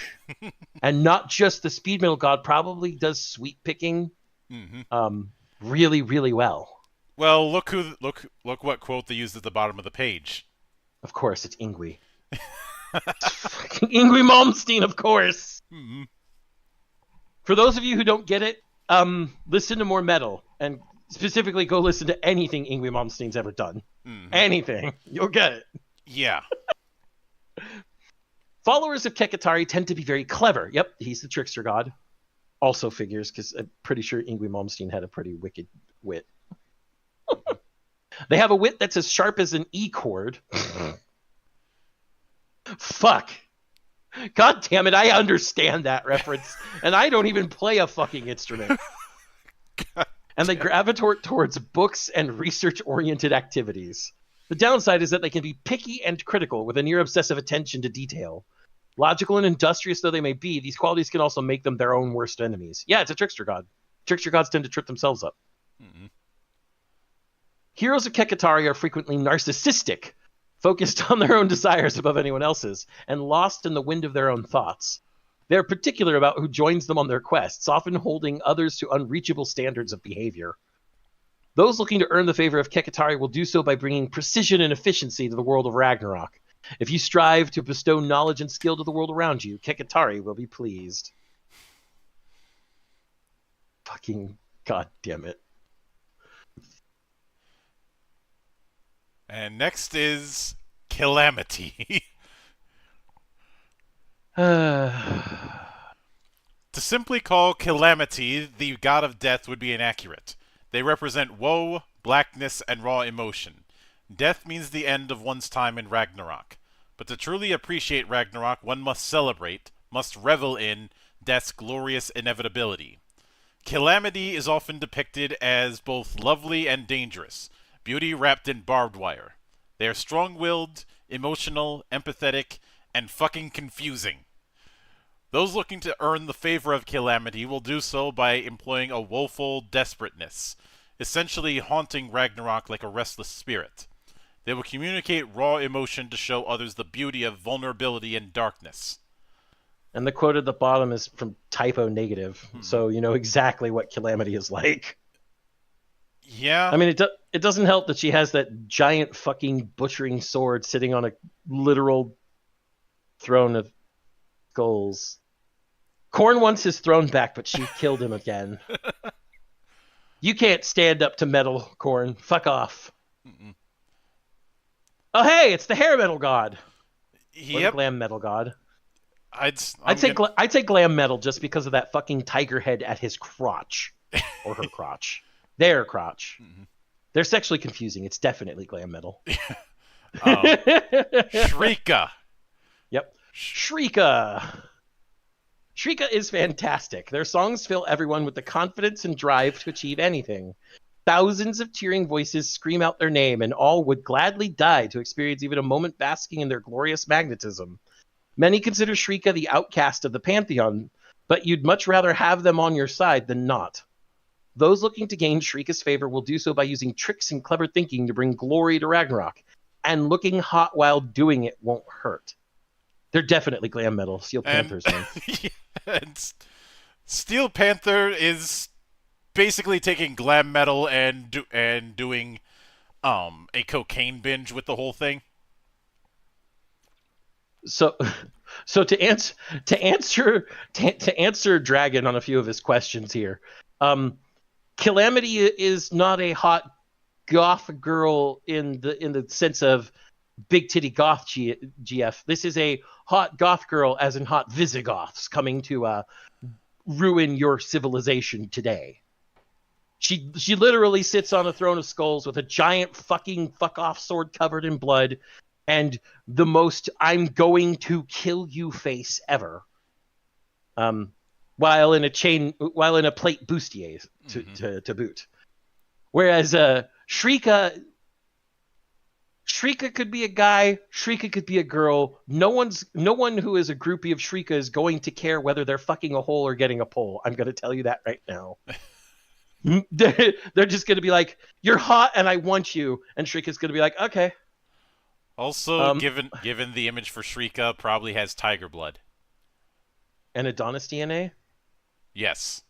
And not just the speed metal god, probably does sweet picking really, really well. Well, look what quote they used at the bottom of the page. Of course, it's Yngwie. Yngwie Malmsteen, of course. Mm-hmm. For those of you who don't get it, listen to more metal, and specifically go listen to anything Yngwie Malmsteen's ever done. Mm-hmm. Anything. You'll get it. Yeah. Followers of Kekatari tend to be very clever. Yep, he's the trickster god. Also figures, because I'm pretty sure Yngwie Malmsteen had a pretty wicked wit. They have a wit that's as sharp as an E chord. Fuck. God damn it, I understand that reference. And I don't even play a fucking instrument. And they gravitate towards books and research-oriented activities. The downside is that they can be picky and critical with a near-obsessive attention to detail. Logical and industrious though they may be, these qualities can also make them their own worst enemies. Yeah, it's a trickster god. Trickster gods tend to trip themselves up. Mm-hmm. Heroes of Kekatari are frequently narcissistic, focused on their own desires above anyone else's, and lost in the wind of their own thoughts. They are particular about who joins them on their quests, often holding others to unreachable standards of behavior. Those looking to earn the favor of Kekatari will do so by bringing precision and efficiency to the world of Ragnarok. If you strive to bestow knowledge and skill to the world around you, Kekatari will be pleased. Fucking goddamn it. And next is Calamity. To simply call Calamity the god of death would be inaccurate. They represent woe, blackness, and raw emotion. Death means the end of one's time in Ragnarok. But to truly appreciate Ragnarok, one must celebrate, must revel in, death's glorious inevitability. Calamity is often depicted as both lovely and dangerous, beauty wrapped in barbed wire. They are strong-willed, emotional, empathetic, and fucking confusing. Those looking to earn the favor of Calamity will do so by employing a woeful desperateness. essentially haunting Ragnarok like a restless spirit. They will communicate raw emotion to show others the beauty of vulnerability and darkness. And the quote at the bottom is from Typo Negative, Mm-hmm. so you know exactly what Calamity is like. Yeah. I mean, it doesn't help that she has that giant fucking butchering sword sitting on a literal throne of skulls. Korn wants his throne back, but she killed him again. You can't stand up to metal, Korn. Fuck off. Mm-mm. Oh, hey, it's the hair metal god. Or the Yep. glam metal god. I'm gonna. I'd say glam metal just because of that fucking tiger head at his crotch. Or her crotch. Their crotch. Mhm. They're sexually confusing. It's definitely glam metal. Shrika. Yep. Shrika. Shrika is fantastic. Their songs fill everyone with the confidence and drive to achieve anything. Thousands of tearing voices scream out their name, and all would gladly die to experience even a moment basking in their glorious magnetism. Many consider Shrika the outcast of the pantheon, but you'd much rather have them on your side than not. Those looking to gain Shrika's favor will do so by using tricks and clever thinking to bring glory to Ragnarok, and looking hot while doing it won't hurt. They're definitely glam metal. Steel Panther's one. Yeah, and Steel Panther is basically taking glam metal and doing a cocaine binge with the whole thing. So, so to answer Dragon on a few of his questions here, Calamity is not a hot goth girl in the sense of big titty goth GF. This is a hot goth girl, as in hot Visigoths coming to ruin your civilization today. She literally sits on a throne of skulls with a giant fucking fuck off sword covered in blood, and the most "I'm going to kill you" face ever. While in a plate bustier to boot. Whereas Shrika could be a guy, Shrika could be a girl. No one who is a groupie of Shrika is going to care whether they're fucking a hole or getting a pole. I'm going to tell you that right now. They're just going to be like, "You're hot and I want you," and Shrika's going to be like, "Okay." Also, given the image for Shrika, probably has tiger blood. And Adonis DNA. Yes.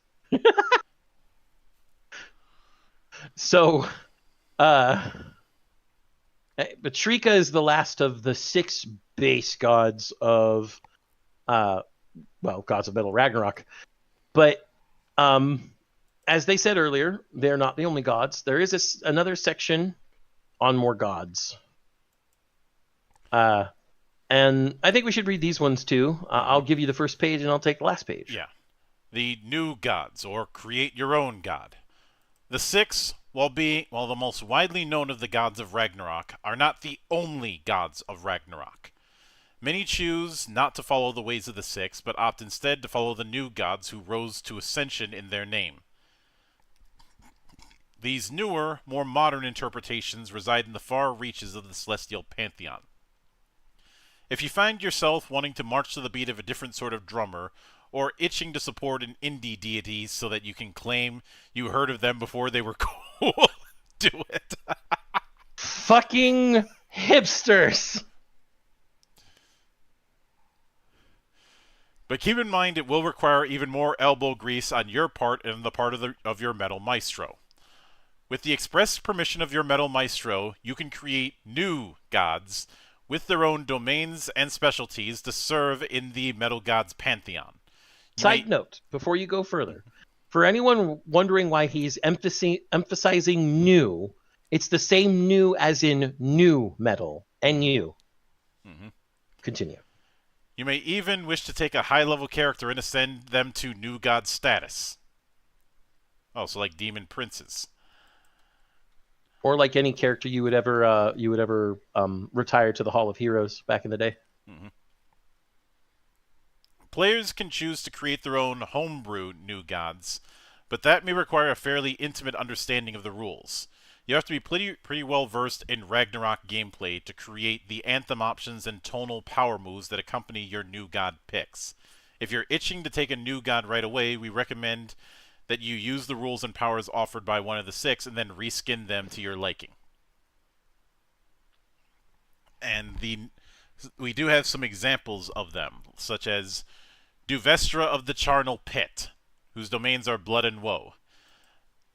So, but Shrika is the last of the 6 base gods of, gods of Metal Ragnarok. But, as they said earlier, they're not the only gods. There is another section on more gods. And I think we should read these ones too. I'll give you the first page and I'll take the last page. Yeah. The new gods, or create your own god. The 6, while the most widely known of the gods of Ragnarok, are not the only gods of Ragnarok. Many choose not to follow the ways of the 6, but opt instead to follow the new gods who rose to ascension in their name. These newer, more modern interpretations reside in the far reaches of the celestial pantheon. If you find yourself wanting to march to the beat of a different sort of drummer, or itching to support an indie deity so that you can claim you heard of them before they were cool, do it. Fucking hipsters! But keep in mind it will require even more elbow grease on your part and the part of your metal maestro. With the express permission of your metal maestro, you can create new gods with their own domains and specialties to serve in the metal gods pantheon. Side note, before you go further, for anyone wondering why he's emphasizing new, it's the same new as in new metal, NU. Mm-hmm. Continue. You may even wish to take a high-level character and ascend them to new god status. Oh, so like demon princes. Or like any character you would ever retire to the Hall of Heroes back in the day. Mm-hmm. Players can choose to create their own homebrew new gods, but that may require a fairly intimate understanding of the rules. You have to be pretty well versed in Ragnarok gameplay to create the anthem options and tonal power moves that accompany your new god picks. If you're itching to take a new god right away, we recommend that you use the rules and powers offered by one of the six and then reskin them to your liking. And we do have some examples of them, such as Duvestra of the Charnel Pit, whose domains are blood and woe.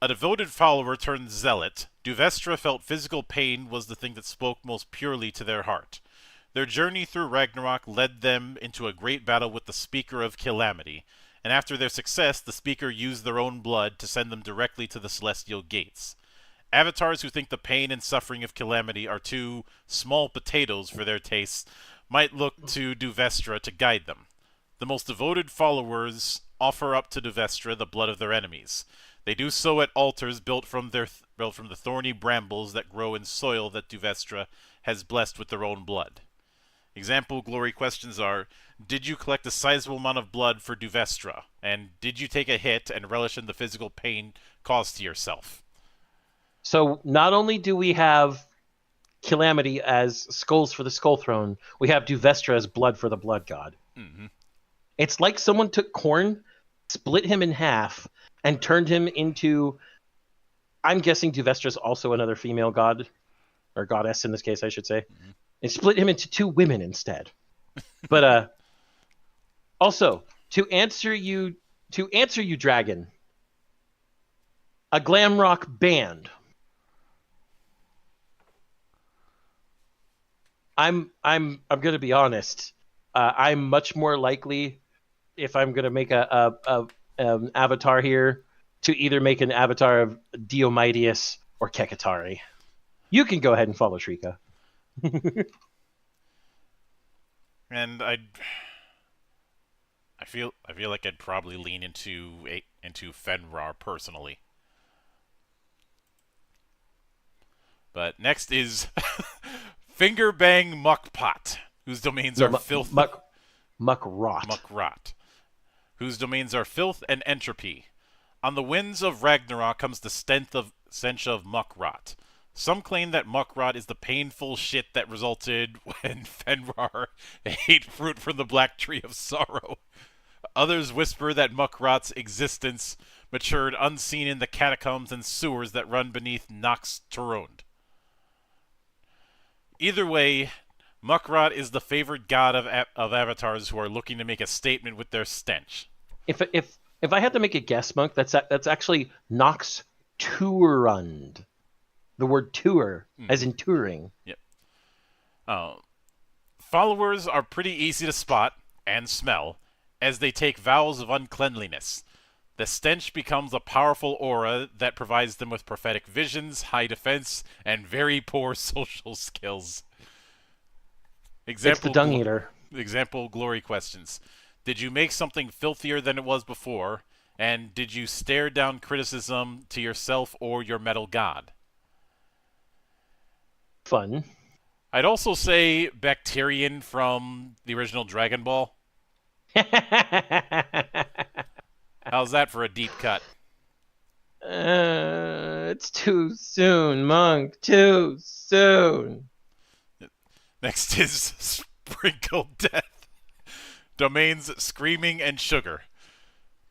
A devoted follower turned zealot, Duvestra felt physical pain was the thing that spoke most purely to their heart. Their journey through Ragnarock led them into a great battle with the Speaker of Calamity, and after their success, the Speaker used their own blood to send them directly to the Celestial Gates. Avatars who think the pain and suffering of Calamity are too small potatoes for their tastes might look to Duvestra to guide them. The most devoted followers offer up to Duvestra the blood of their enemies. They do so at altars built from the thorny brambles that grow in soil that Duvestra has blessed with their own blood. Example glory questions are, did you collect a sizable amount of blood for Duvestra? And did you take a hit and relish in the physical pain caused to yourself? So not only do we have Calamity as skulls for the Skull Throne, we have Duvestra as blood for the Blood God. Mm-hmm. It's like someone took Korn, split him in half, and turned him into... I'm guessing Duvestra's also another female god, or goddess in this case, I should say. Mm-hmm. And split him into two women instead. But also, to answer you, Dragon, a glam rock band. I'm gonna be honest. I'm much more likely, if I'm gonna make a avatar here, to either make an avatar of Diomedes or Kekatari. You can go ahead and follow Shrika. And I feel like I'd probably lean into Fenrir personally. But next is Fingerbang Muckpot, whose domains are filth. Muckrot. Muckrot, whose domains are filth and entropy. On the winds of Ragnarok comes the stench of Muckrot. Some claim that Muckrot is the painful shit that resulted when Fenrir ate fruit from the black tree of sorrow. Others whisper that Muckrot's existence matured unseen in the catacombs and sewers that run beneath Nox Turund. Either way, Muckrot is the favored god of avatars who are looking to make a statement with their stench. If I had to make a guess, Monk, that's actually Nox Turund. The word tour, as in touring. Yep. Followers are pretty easy to spot and smell, as they take vows of uncleanliness. The stench becomes a powerful aura that provides them with prophetic visions, high defense, and very poor social skills. It's the dung eater. Example glory questions. Did you make something filthier than it was before? And did you stare down criticism to yourself or your metal god? Fun. I'd also say Bacterian from the original Dragon Ball. How's that for a deep cut? It's too soon, Monk. Too soon. Next is Sprinkle Death. Domains Screaming and Sugar.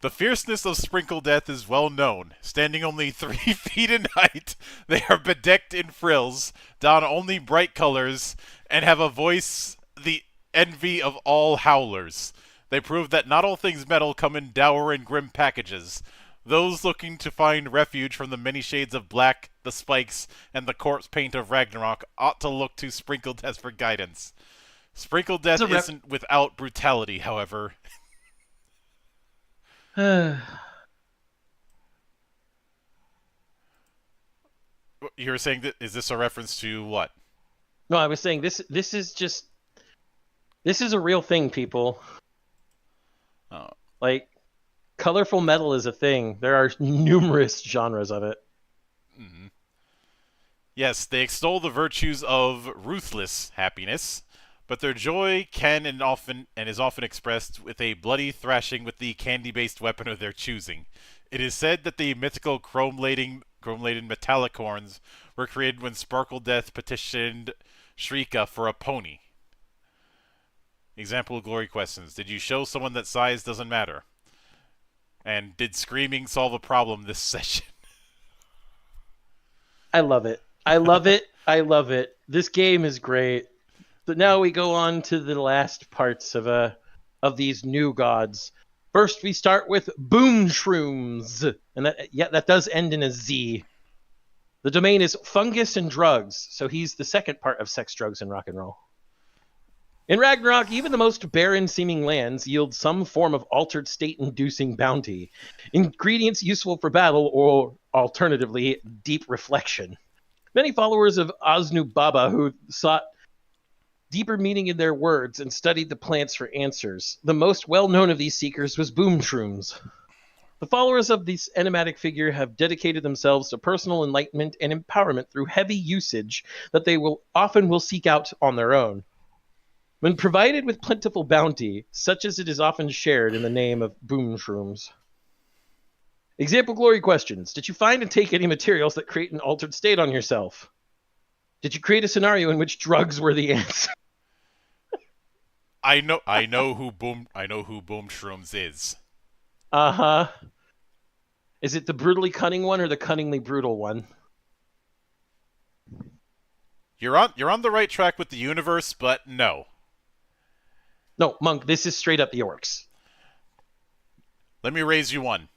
The fierceness of Sprinkle Death is well known. Standing only 3 feet in height, they are bedecked in frills, don only bright colors, and have a voice the envy of all howlers. They prove that not all things metal come in dour and grim packages. Those looking to find refuge from the many shades of black, the spikes, and the corpse paint of Ragnarok ought to look to Sprinkle Death for guidance. Sprinkle Death isn't without brutality, however. You were saying that, is this a reference to what? No, I was saying this is a real thing, people. Oh. Like, colorful metal is a thing. There are numerous genres of it. Mm-hmm. Yes, they extol the virtues of ruthless happiness, but their joy can and is often expressed with a bloody thrashing with the candy-based weapon of their choosing. It is said that the mythical chrome-laden metallic horns were created when Sparkle Death petitioned Shrika for a pony. Example of glory questions. Did you show someone that size doesn't matter? And did screaming solve a problem this session? I love it. I love it. I love it. This game is great. But now we go on to the last parts of these new gods. First, we start with Boom Shrooms, and that does end in a Z. The domain is fungus and drugs, so he's the second part of sex, drugs, and rock and roll. In Ragnarok, even the most barren-seeming lands yield some form of altered state-inducing bounty, ingredients useful for battle, or alternatively, deep reflection. Many followers of Asnu Baba who sought deeper meaning in their words and studied the plants for answers. The most well-known of these seekers was Boom Shrooms. The followers of this enigmatic figure have dedicated themselves to personal enlightenment and empowerment through heavy usage that they will often seek out on their own. When provided with plentiful bounty, such as it is often shared in the name of Boom Shrooms. Example glory questions. Did you find and take any materials that create an altered state on yourself? Did you create a scenario in which drugs were the answer? I know who Boom Shrooms is. Uh-huh. Is it the brutally cunning one or the cunningly brutal one? You're on the right track with the universe, but no. No, Monk, this is straight up the orcs. Let me raise you one.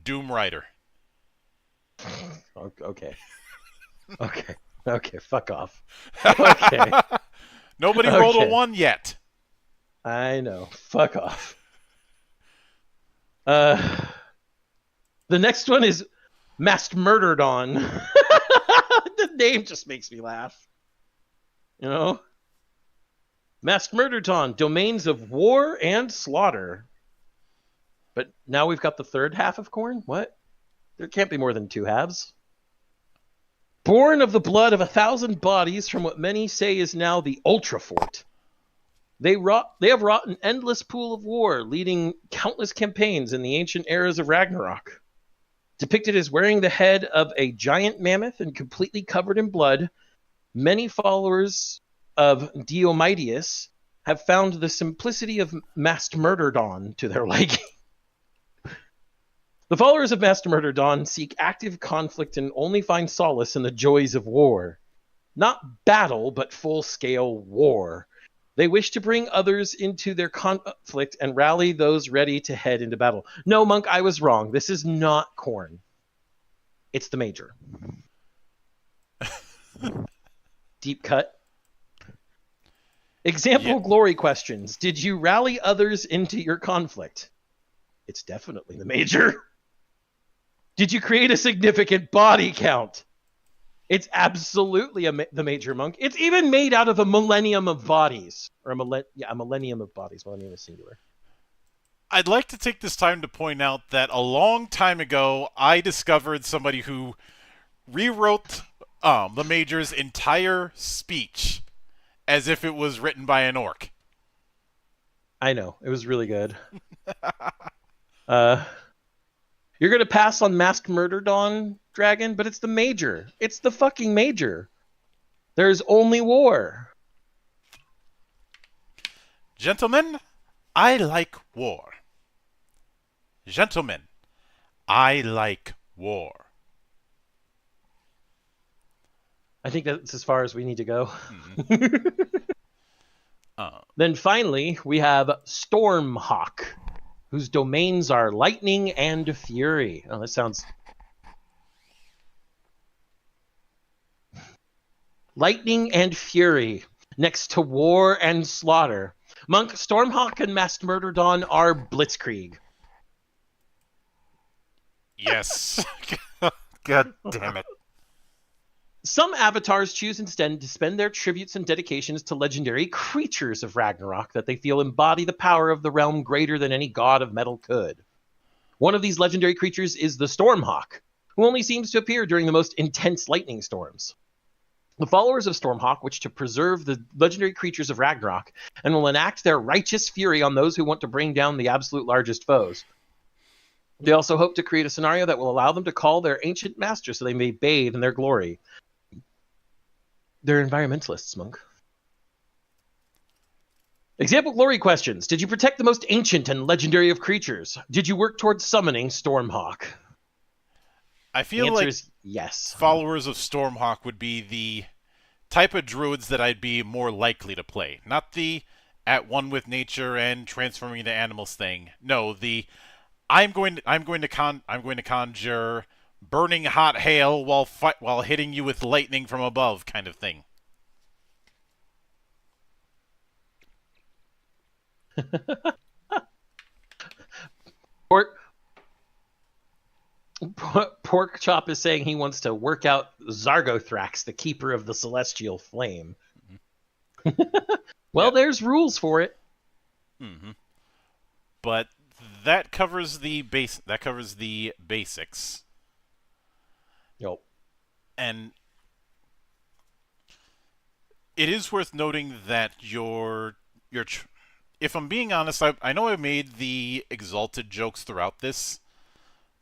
Doom Rider. Okay. Okay, fuck off. Okay. Nobody rolled a 1 yet. I know. Fuck off. The next one is Masked Murder Dawn. The name just makes me laugh. You know? Masked Murder Dawn, domains of war and slaughter. But now we've got the third half of Khorne? What? There can't be more than 2 halves. Born of the blood of 1,000 bodies from what many say is now the Ultra Fort. They have wrought an endless pool of war, leading countless campaigns in the ancient eras of Ragnarok. Depicted as wearing the head of a giant mammoth and completely covered in blood, many followers of Diomedes have found the simplicity of Masked Murder Dawn to their liking. The followers of Masked Murder Dawn seek active conflict and only find solace in the joys of war. Not battle, but full-scale war. They wish to bring others into their conflict and rally those ready to head into battle. No, Monk, I was wrong. This is not Khorne. It's the Major. Deep cut. Example glory questions. Did you rally others into your conflict? It's definitely the Major. Did you create a significant body count? It's absolutely the Major, Monk. It's even made out of a millennium of bodies. Or a millennium of bodies. Millennium is singular. I'd like to take this time to point out that a long time ago, I discovered somebody who rewrote the Major's entire speech as if it was written by an orc. I know. It was really good. You're going to pass on Masked Murder Dawn, Dragon, but it's the Major. It's the fucking Major. There's only war. Gentlemen, I like war. Gentlemen, I like war. I think that's as far as we need to go. Mm-hmm. Then finally, we have Stormhawk, whose domains are lightning and fury. Oh, that sounds... Lightning and fury, next to war and slaughter. Monk, Stormhawk and Masked Murder Dawn are Blitzkrieg. Yes. God damn it. Some avatars choose instead to spend their tributes and dedications to legendary creatures of Ragnarok that they feel embody the power of the realm greater than any god of metal could. One of these legendary creatures is the Stormhawk, who only seems to appear during the most intense lightning storms. The followers of Stormhawk wish to preserve the legendary creatures of Ragnarok and will enact their righteous fury on those who want to bring down the absolute largest foes. They also hope to create a scenario that will allow them to call their ancient master so they may bathe in their glory. They're environmentalists, Monk. Example glory questions. Did you protect the most ancient and legendary of creatures? Did you work towards summoning Stormhawk? I The feel answer like is yes. followers of Stormhawk would be the type of druids that I'd be more likely to play. Not the at one with nature and transforming into animals thing. No, the I'm going to conjure burning hot hail while hitting you with lightning from above kind of thing. Pork, Pork Chop is saying he wants to work out Zargothrax, the keeper of the celestial flame. Well, Yeah. there's rules for it. Mm-hmm. But that covers the base. That covers the basics. Yo. And it is worth noting that if I'm being honest, I know I made the exalted jokes throughout this,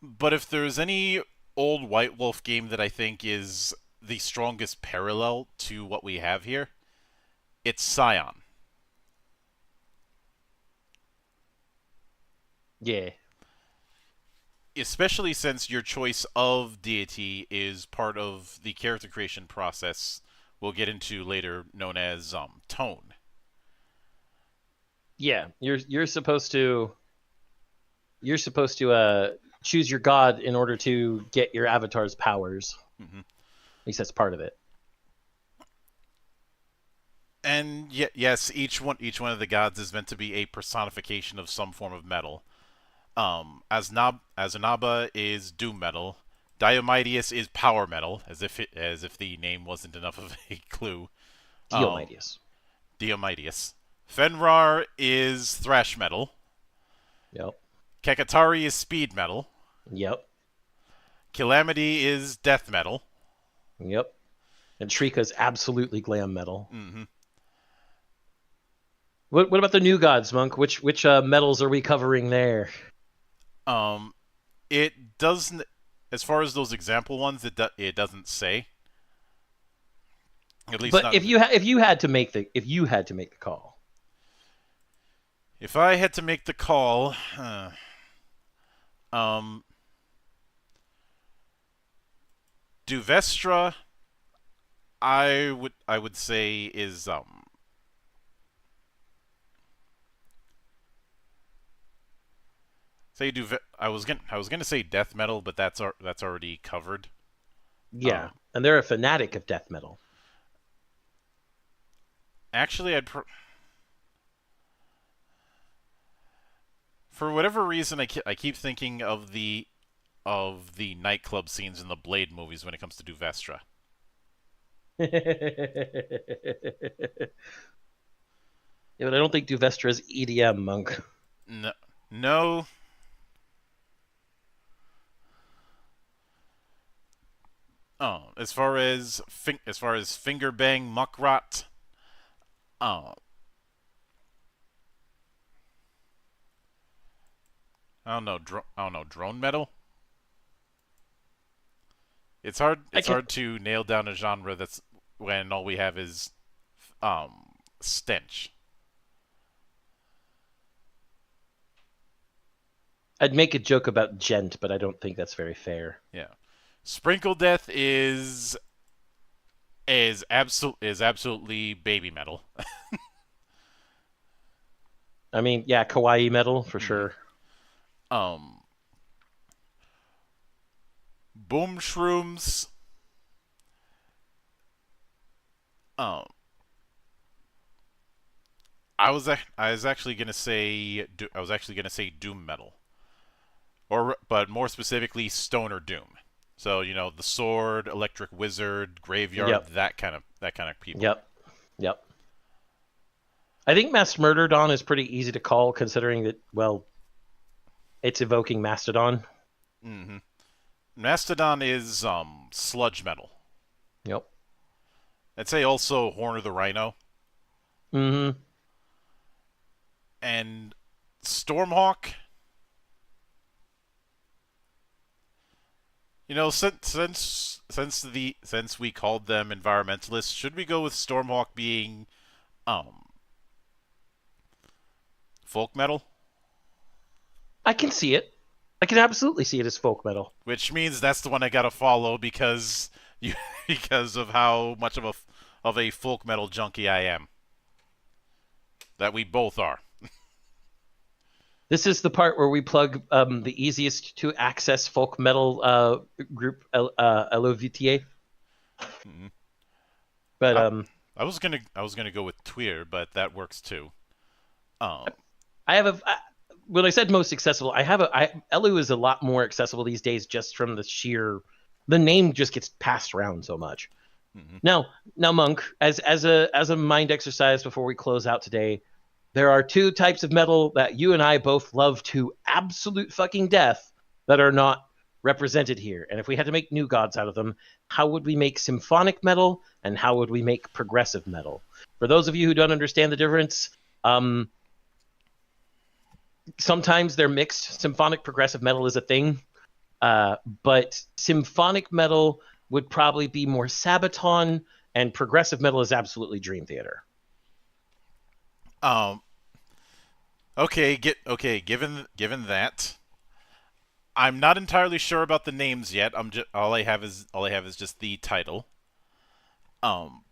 but if there's any old White Wolf game that I think is the strongest parallel to what we have here, it's Scion. Yeah. Especially since your choice of deity is part of the character creation process we'll get into later, known as tone. Yeah. You're supposed to choose your god in order to get your avatar's powers. Mm-hmm. At least that's part of it. And yes, each one of the gods is meant to be a personification of some form of metal. Azanaba is doom metal. Diomedes is power metal, as if the name wasn't enough of a clue. Um, Diomedes. Diomedes. Fenrir is thrash metal. Yep. Kekatari is speed metal. Yep. Calamity is death metal. Yep. And Shrika's absolutely glam metal. Mm-hmm. What about the new gods, Monk? Which metals are we covering there? It doesn't. As far as those example ones, it doesn't say. At least But not. if you had to make the call, If I had to make the call, Duvestra, I would say is say I was gonna say death metal, but that's already covered. yeah, and they're a fanatic of death metal. Actually, for whatever reason I keep thinking of the nightclub scenes in the Blade movies when it comes to Duvestra. Yeah, but I don't think Duvestra is EDM, Monk. No, no. Oh, as far as finger bang muckrot, oh, I don't know, drone metal. I It's can hard to nail down a genre that's when all we have is stench. I'd make a joke about gent, but I don't think that's very fair. Yeah, sprinkle death is absolutely baby metal. I mean, yeah, kawaii metal for Mm-hmm. sure. Um, boom shrooms. Um, I was actually gonna say doom metal, but more specifically stoner doom. So the sword, electric wizard, graveyard, Yep, that kind of people. yep, yep. I think Mass Murder Dawn is pretty easy to call, considering that, well, it's evoking Mastodon. Mm-hmm. Mastodon is sludge metal. Yep. I'd say also Horn of the Rhino Mm-hmm. and Stormhawk. Since we called them environmentalists, should we go with Stormhawk being um folk metal, I can see it. I can absolutely see it as folk metal. which means that's the one I gotta follow because you because of how much of a folk metal junkie I am. That we both are. This is the part where we plug the easiest to access folk metal group, LOVTA. Mhm. But I, I was gonna go with Tweer, but that works too. Um, I have when I said most accessible, Elu is a lot more accessible these days just from the name just gets passed around so much. mhm. Now, Monk, as a mind exercise before we close out today, there are two types of metal that you and I both love to absolute fucking death that are not represented here. And if we had to make new gods out of them, how would we make symphonic metal and how would we make progressive metal? For those of you who don't understand the difference, sometimes they're mixed. Symphonic progressive metal is a thing, but symphonic metal would probably be more Sabaton, and progressive metal is absolutely Dream Theater. Um, okay. Given that, I'm not entirely sure about the names yet. I'm just all I have is just the title. Um,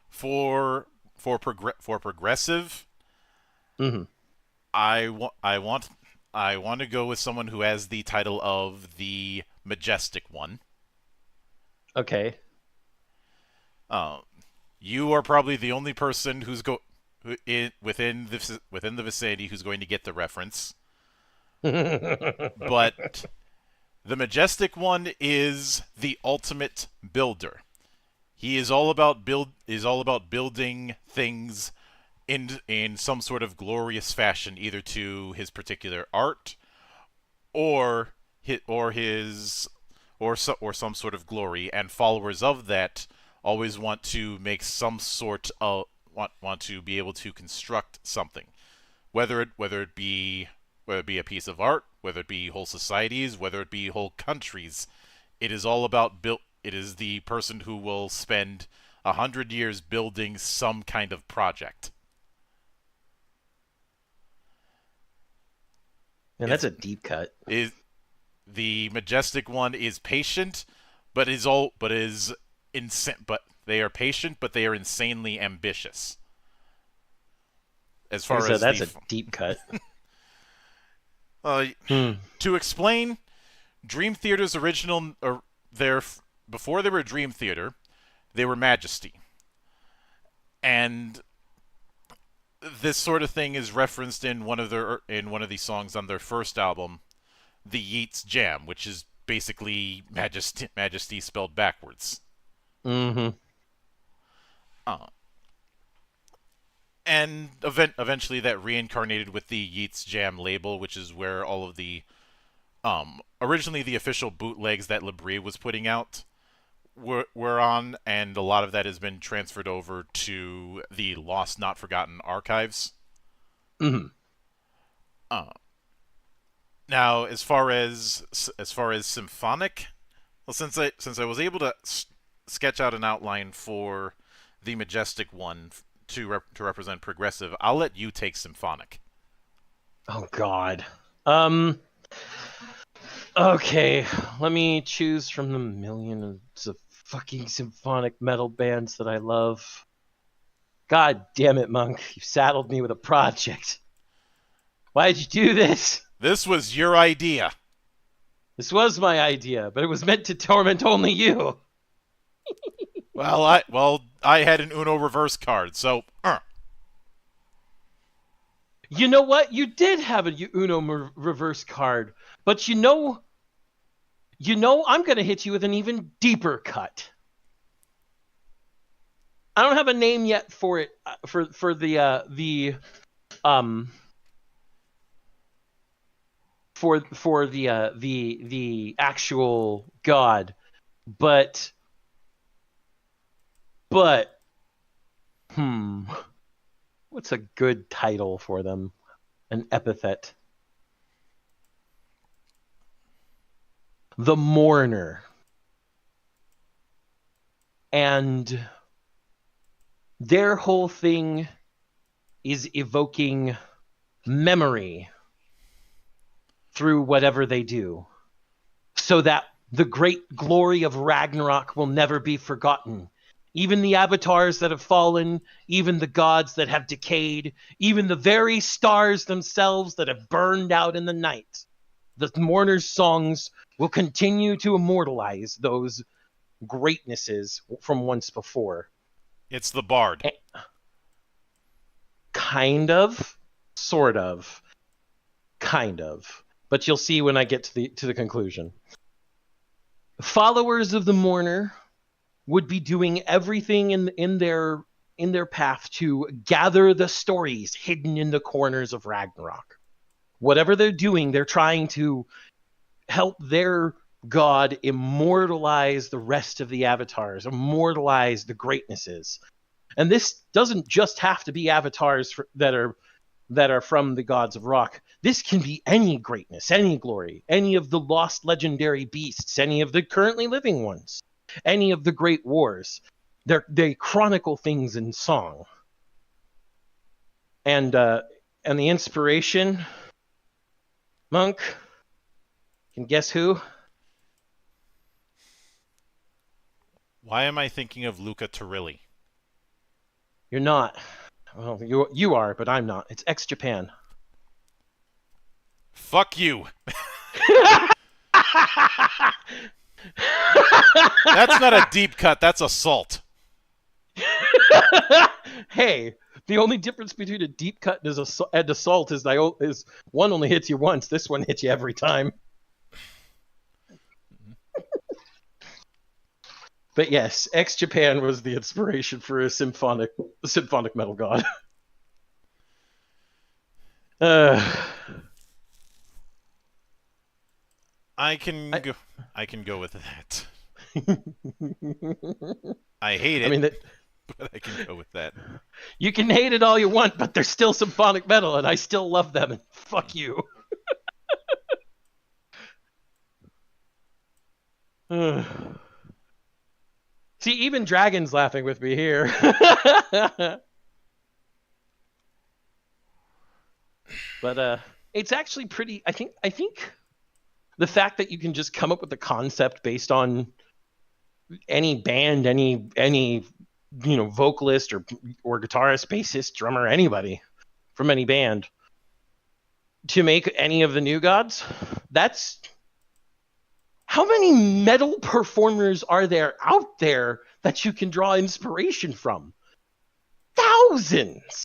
for progressive, Mm-hmm. I want to go with someone who has the title of the majestic one. Okay. Um, you are probably the only person within the vicinity who's going to get the reference. But the majestic one is the ultimate builder. He is all about building things in some sort of glorious fashion, either to his particular art or his or some sort of glory. And followers of that always want to make some sort of want to be able to construct something, whether it be a piece of art, whether it be whole societies, whether it be whole countries. It is all about build. It is the person who will spend 100 years building some kind of project. And that's It's a deep cut. is The majestic one is patient, but they are patient, but they are insanely ambitious. As Like I far said, as that's a deep cut. uh, Hmm. to explain, Dream Theater's original, or their before they were Dream Theater, they were Majesty, and this sort of thing is referenced in one of these songs on their first album, The Yeats Jam, which is basically Majesty spelled backwards. Mm-hmm. Uh, and eventually that reincarnated with the Yeats Jam label, which is where all of the originally the official bootlegs that Labrie was putting out were on, and a lot of that has been transferred over to the Lost Not Forgotten archives. Mm-hmm. Uh, Now, as far as symphonic, well, since I was able to sketch out an outline for the majestic one to represent progressive, I'll let you take symphonic. Oh God. Um. Okay. Let me choose from the millions of fucking symphonic metal bands that I love. God damn it, Monk! You saddled me with a project. Why'd you do this? This was your idea. This was my idea, but it was meant to torment only you. I had an Uno reverse card, so You know what? You did have a Uno reverse card, but I'm gonna hit you with an even deeper cut. I don't have a name yet for it for um for the actual god, but but what's a good title for them? An epithet. The Mourner. And their whole thing is evoking memory through whatever they do, so that the great glory of Ragnarok will never be forgotten. Even the avatars that have fallen, even the gods that have decayed, even the very stars themselves that have burned out in the night, the mourners' songs will continue to immortalize those greatnesses from once before. It's the Bard. Kind of, sort of, kind of. But you'll see when I get to the conclusion. Followers of the mourner would be doing everything in their path to gather the stories hidden in the corners of Ragnarok. Whatever they're doing, they're trying to help their god immortalize the rest of the avatars, immortalize the greatnesses. And this doesn't just have to be avatars that are from the gods of rock. This can be any greatness, any glory, any of the lost legendary beasts, any of the currently living ones, any of the great wars. They chronicle things in song. And the inspiration, Monk, can guess who? Why am I thinking of Luca Turilli? You're not. Well, you are, but I'm not. It's ex-Japan. Fuck you. That's not a deep cut. That's assault. Hey, the only difference between a deep cut and assault is one only hits you once. This one hits you every time. But yes, ex-Japan was the inspiration for a symphonic metal god. I can go with that. I hate it. I mean, but I can go with that. You can hate it all you want, but they're still symphonic metal, and I still love them. And fuck you. See, even Dragon's laughing with me here. But it's actually pretty. I think the fact that you can just come up with a concept based on any band, any vocalist or guitarist, bassist, drummer, anybody from any band to make any of the new gods, that's how many metal performers are there out there that you can draw inspiration from? Thousands.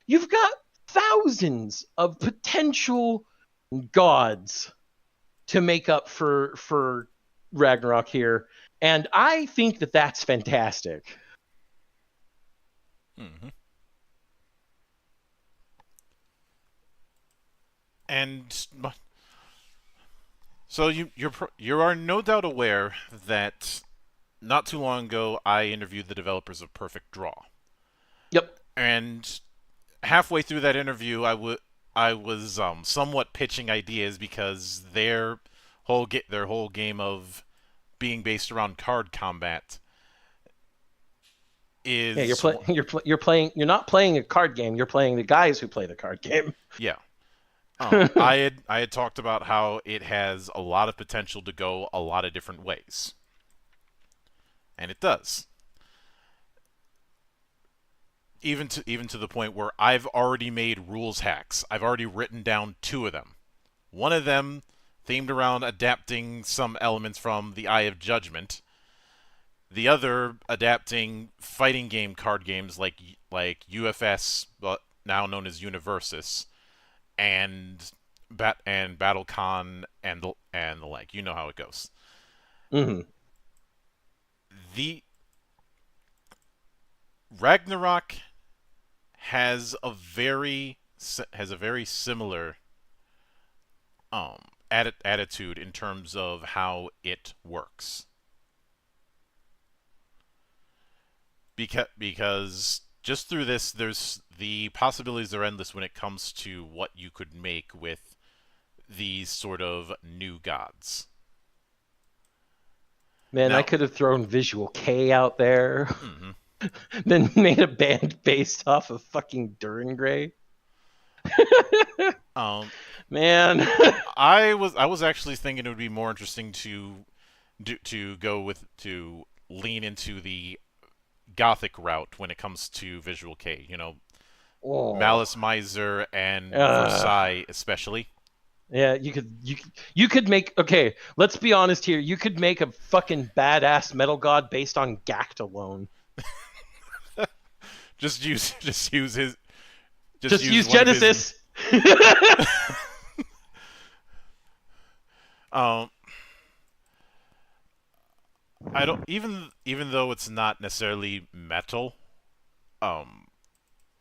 You've got thousands of potential gods to make up for Ragnarok here, and I think that that's fantastic. Mm-hmm. And so you are no doubt aware that not too long ago I interviewed the developers of Perfect Draw. Yep. And halfway through that interview, I was somewhat pitching ideas because their whole game of being based around card combat is you're playing. You're not playing a card game. You're playing the guys who play the card game. Yeah. I had talked about how it has a lot of potential to go a lot of different ways, and it does. Even to the point where I've already made rules hacks. I've already written down 2 of them. One of them themed around adapting some elements from the Eye of Judgment. The other adapting fighting game card games like UFS, but now known as Universus, and BattleCon and the like. You know how it goes. Mm-hmm. The Ragnarok has a very similar attitude in terms of how it works. Because just through this, there's the possibilities are endless when it comes to what you could make with these sort of new gods. Man, Now, I could have thrown Visual K out there. Mm-hmm. Then made a band based off of fucking Duran Gray. Um, Man. I was actually thinking it would be more interesting to lean into the gothic route when it comes to Visual K. You know, Oh. Malice Miser and Uh, Versailles especially. yeah, you could make, okay, let's be honest here. You could make a fucking badass metal god based on Gact alone. Just use his just Just use use one of his. Genesis. um I don't even though it's not necessarily metal. Um,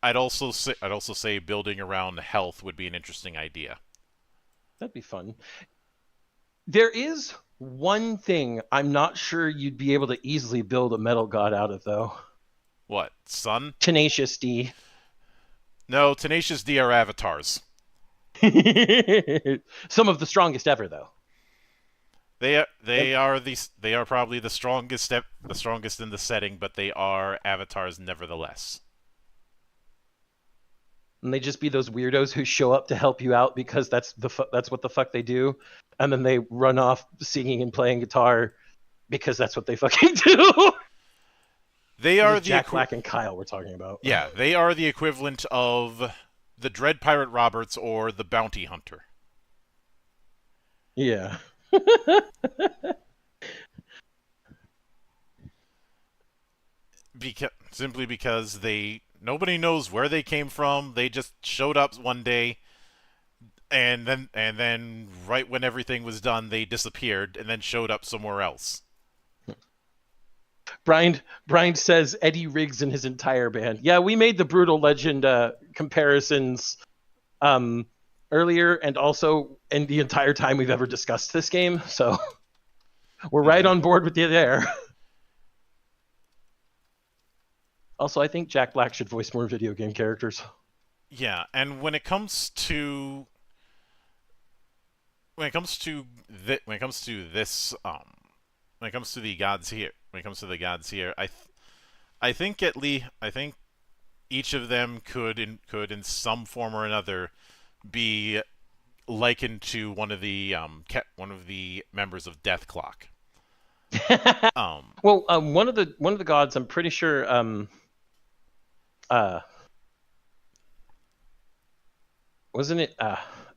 I'd also say building around health would be an interesting idea. That'd be fun. There is one thing I'm not sure you'd be able to easily build a metal god out of, though. What, Sun? Tenacious D. No, Tenacious D are avatars. Some of the strongest ever, though. They are probably the strongest in the setting, but they are avatars nevertheless. And they just be those weirdos who show up to help you out because that's what the fuck they do, and then they run off singing and playing guitar because that's what they fucking do. They This are is the Jack Black and Kyle we're talking about. yeah, they are the equivalent of the Dread Pirate Roberts or the Bounty Hunter. Yeah. Simply because they nobody knows where they came from. They just showed up one day, and then right when everything was done, they disappeared and then showed up somewhere else. Brian says Eddie Riggs and his entire band. Yeah, we made the Brutal Legend comparisons um, earlier, and also in the entire time we've ever discussed this game. So we're right Mm-hmm. on board with you there. Also, I think Jack Black should voice more video game characters. Yeah, and when it comes to this when it comes to the gods here when it comes to the gods here, I think each of them could in some form or another be likened to one of the members of Death Clock. Um, Well, one of the gods, I'm pretty sure, uh, wasn't it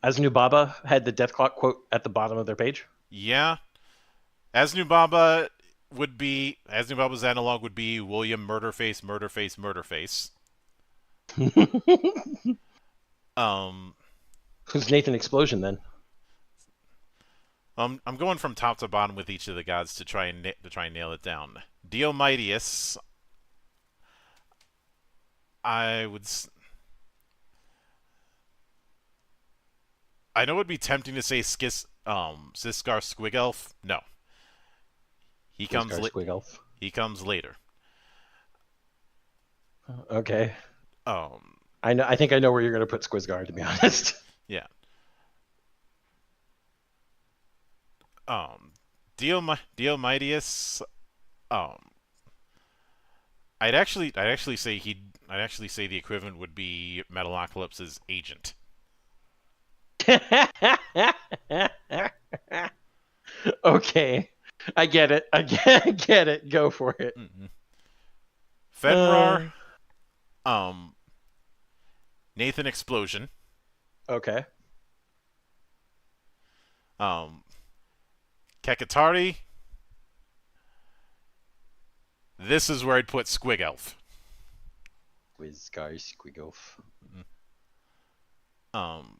Asnubaba had the Death Clock quote at the bottom of their page. yeah, Asnubaba's analog would be William Murderface, Murderface, Murderface. Um, Who's Nathan Explosion then? I'm going from top to bottom with each of the gods to try and nail it down. Diomedes, I would. I know it would be tempting to say Siskar Squigelf. No, he comes Quizcar Squigelf. he comes later. Okay. Um, I think I know where you're gonna put Squizgar, to be honest. yeah. Um, Diomedes. Um, I'd actually say the equivalent would be Metalocalypse's agent. Okay. I get it. I get it. Go for it. Mm-hmm. Fenrar. Um, Nathan Explosion. Okay. Um, Kekatari. This is where I'd put Squigelf. Quizcar Squigelf. Um,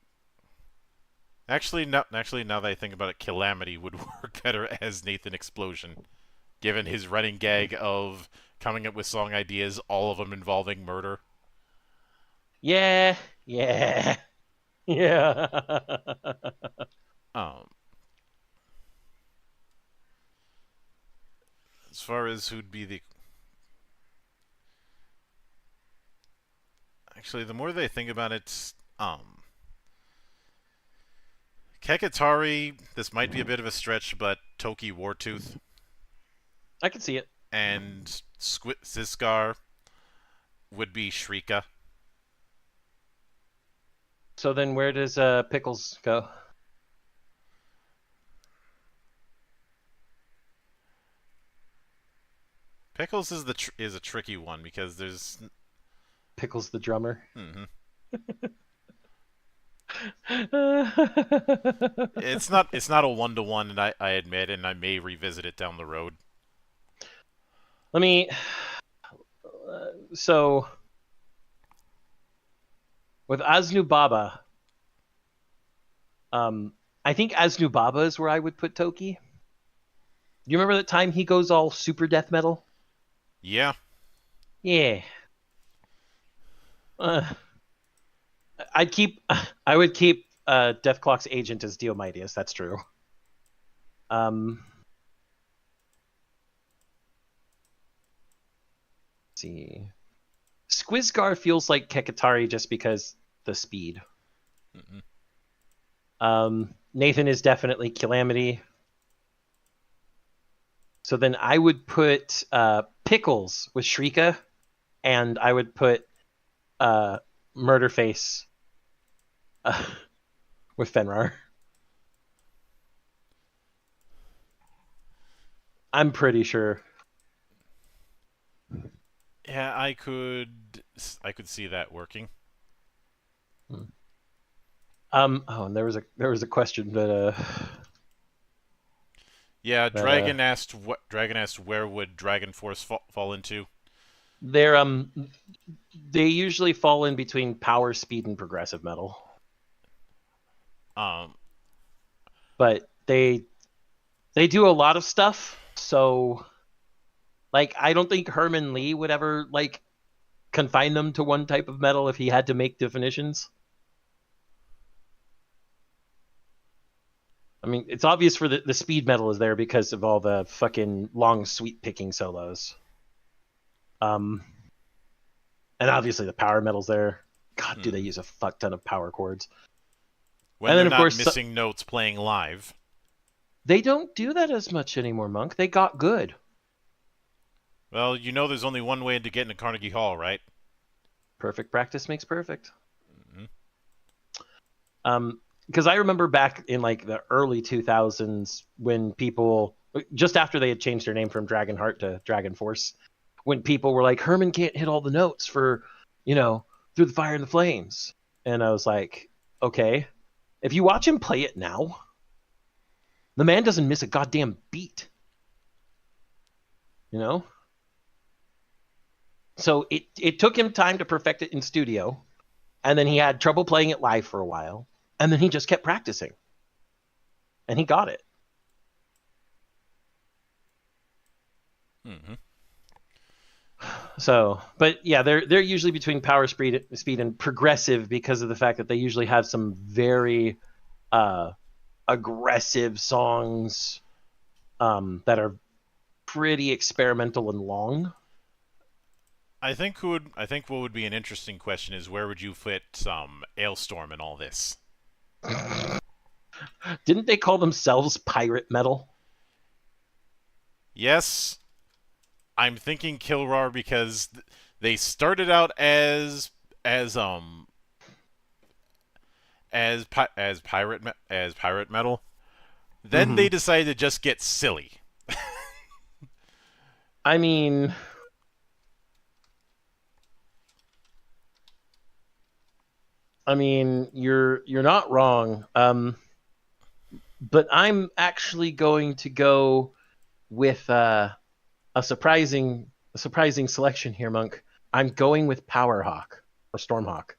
actually, now that I think about it, Calamity would work better as Nathan Explosion, given his running gag of coming up with song ideas, all of them involving murder. Yeah. Yeah. Yeah. Um, as far as who'd be the actually, the more that I think about it, Kekatari. This might be a bit of a stretch, but Toki Wartooth I can see it. and Siskar. would be Shrika. So then where does Pickles go? Pickles is is a tricky one because there's. Pickles the drummer. Mhm. Let It's not a one-to-one, and I admit, and I may revisit it down the road. me. So with Asnu Baba, I think Asnu Baba is where I would put Toki. You remember that time he goes all super death metal? Yeah. Yeah. Uh, I would keep Deathclock's agent as Diomidius. That's true. Let's see. Squizgar feels like Kekatari just because the speed. Mm-mm. Nathan is definitely Calamity. So then I would put Pickles with Shrika, and I would put Murderface with Fenrir. I'm pretty sure. Yeah, I could see that working. Oh, and there was a question Yeah, that Dragon asked where would Dragon Force fall into? they're they usually fall in between power, speed, and progressive metal. Um, But they do a lot of stuff, so like I don't think Herman Lee would ever like confine them to one type of metal if he had to make definitions. I mean, it's obvious for the speed metal is there because of all the fucking long sweep picking solos. Um, and obviously the power metal's there. God, do they use a fuck ton of power chords? when And they're then of not course missing notes playing live. they don't do that as much anymore, Monk. They got good. Well, you know there's only one way to get into Carnegie Hall, right? Perfect practice makes perfect. Mm-hmm. Because I remember back in like the early 2000s when people just after they had changed their name from Dragonheart to Dragon Force, when people were like, Herman can't hit all the notes for, through the fire and the flames. And I was like, okay, if you watch him play it now, the man doesn't miss a goddamn beat. You know? So it took him time to perfect it in studio, and then he had trouble playing it live for a while, and then he just kept practicing. And he got it. Mm-hmm. So, but yeah, they're usually between power, speed, and progressive because of the fact that they usually have some very aggressive songs that are pretty experimental and long. I think what would be an interesting question is where would you fit Ailstorm in all this? Didn't they call themselves pirate metal? Yes, I'm thinking Kilrar because they started out as pirate metal. Then Mm-hmm. they decided to just get silly. I mean, you're not wrong. But I'm actually going to go with a surprising selection here, Monk. I'm going with Powerhawk or Stormhawk.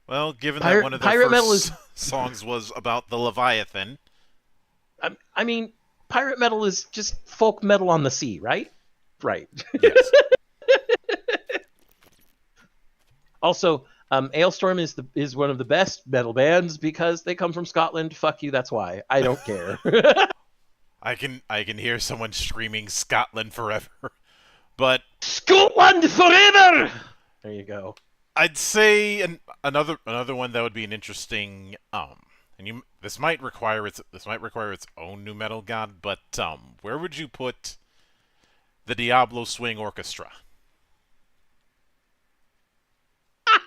Well, given that one of their Pirate metal first is, songs was about the Leviathan. I mean, pirate metal is just folk metal on the sea, right? Right. Yes. Also, Ailstorm is one of the best metal bands because they come from Scotland. Fuck you, that's why. I don't care. I can hear someone screaming Scotland forever. But Scotland forever. There you go. I'd say another one that would be an interesting and this might require its own new metal god, but where would you put the Diablo Swing Orchestra.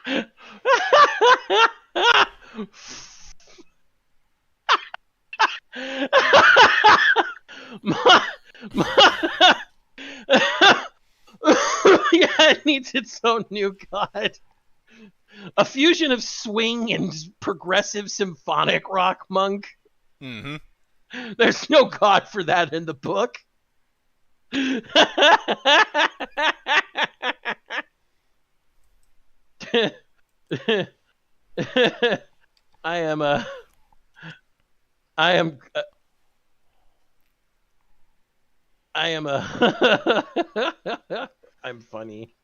my, my, yeah, it needs its own new god. A fusion of swing and progressive symphonic rock, Monk. Mm-hmm. There's no god for that in the book. I am a. I am. I am a. I'm funny.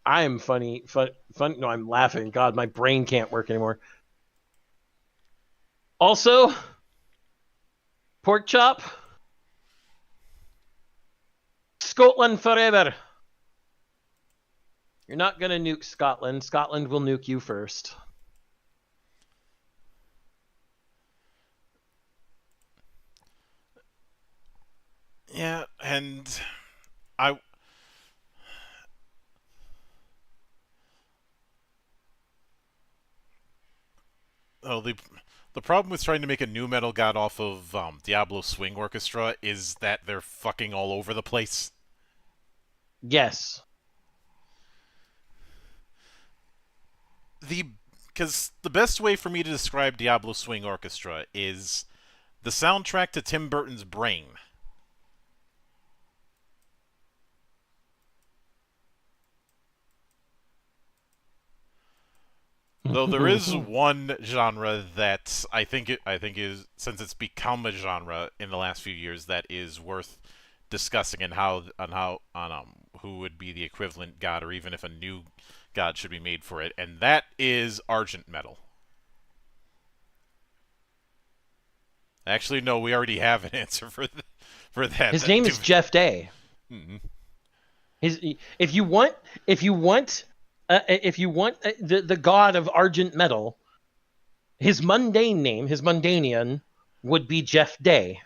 I'm funny. Fun. No, I'm laughing. God, my brain can't work anymore. Also, pork chop. Scotland forever. You're not gonna nuke Scotland. Scotland will nuke you first. Yeah, and I oh the problem with trying to make a new metal god off of Diablo Swing Orchestra is that they're fucking all over the place. Yes. The because the best way for me to describe Diablo Swing Orchestra is the soundtrack to Tim Burton's Brain. Though there is one genre that I think is, since it's become a genre in the last few years, that is worth discussing, and how on who would be the equivalent god, or even if a new god should be made for it, and that is Argent metal. Actually, no, we already have an answer for that. His name is Jeff Day. Mm-hmm. If you want the god of Argent metal, his mundane name, his mundanian, would be Jeff Day.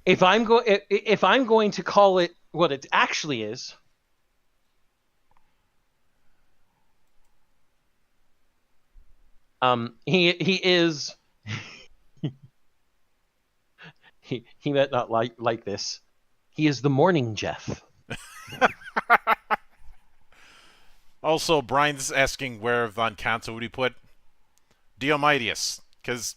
If I'm going to call it what it actually is, he is he might not like this. He is the morning Jeff. Also, Brian's asking where Von Canto would he put Diomedes, because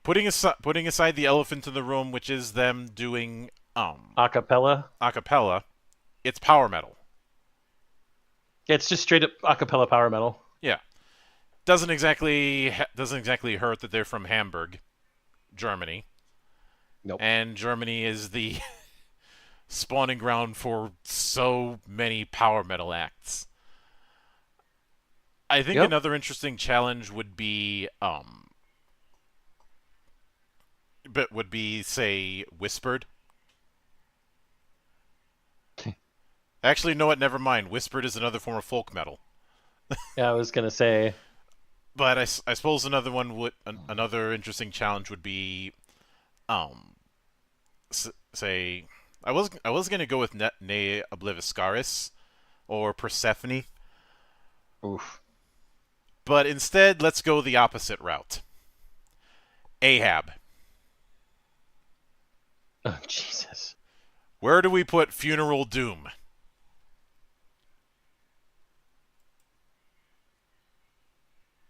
putting aside the elephant in the room, which is them doing Acapella. acapella, it's power metal. It's just straight up acapella power metal. Yeah, doesn't exactly hurt that they're from Hamburg, Germany. Nope. And Germany is the spawning ground for so many power metal acts. I think another interesting challenge would be say Whispered. Actually, no, what? Never mind. Whispered is another form of folk metal. Yeah, I was gonna say. But I suppose another interesting challenge would be, say, I was gonna go with Ne Obliviscaris or Persephone, Oof. but instead let's go the opposite route. Ahab. Oh Jesus. Where do we put Funeral Doom?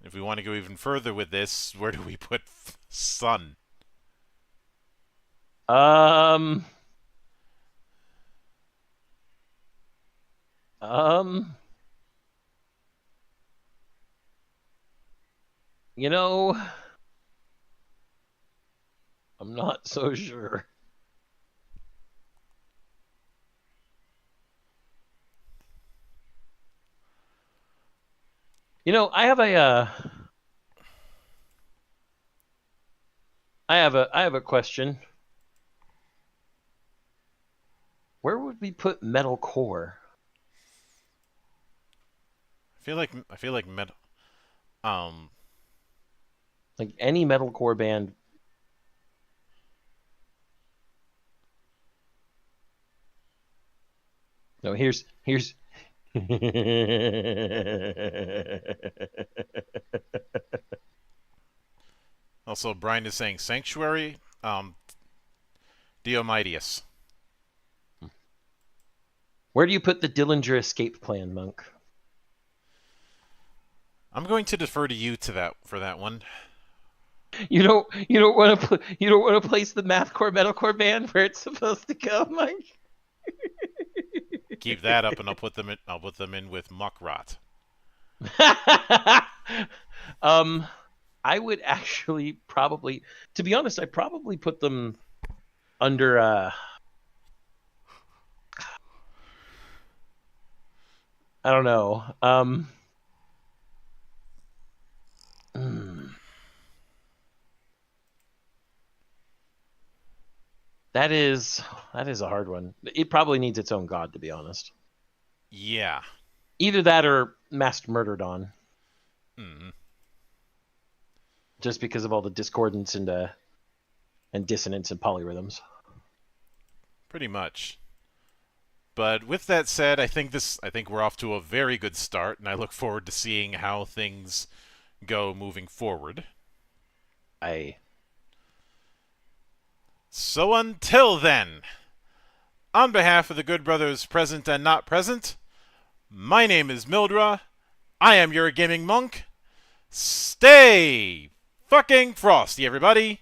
If we want to go even further with this, where do we put Sun? Um. You know, I'm not so sure. You know, I have a question. Where would we put metalcore? I feel like metal. Like any metalcore band. No, here's. Also, Brian is saying Sanctuary. Diomitius. Where do you put the Dillinger escape plan, Monk? I'm going to defer to you for that one. You don't want to place the mathcore metalcore band where it's supposed to go, Monk. Keep that up, and I'll put them in with Muckrot. I would actually probably, to be honest, I probably put them under. I don't know. That is a hard one. It probably needs its own god, to be honest. Yeah. Either that or Masked Murderedon. Mm. Just because of all the discordance and dissonance and polyrhythms. Pretty much. But with that said, I think we're off to a very good start, and I look forward to seeing how things go moving forward. So until then, on behalf of the good brothers present and not present, my name is Mildra. I am your gaming monk. Stay fucking frosty, everybody.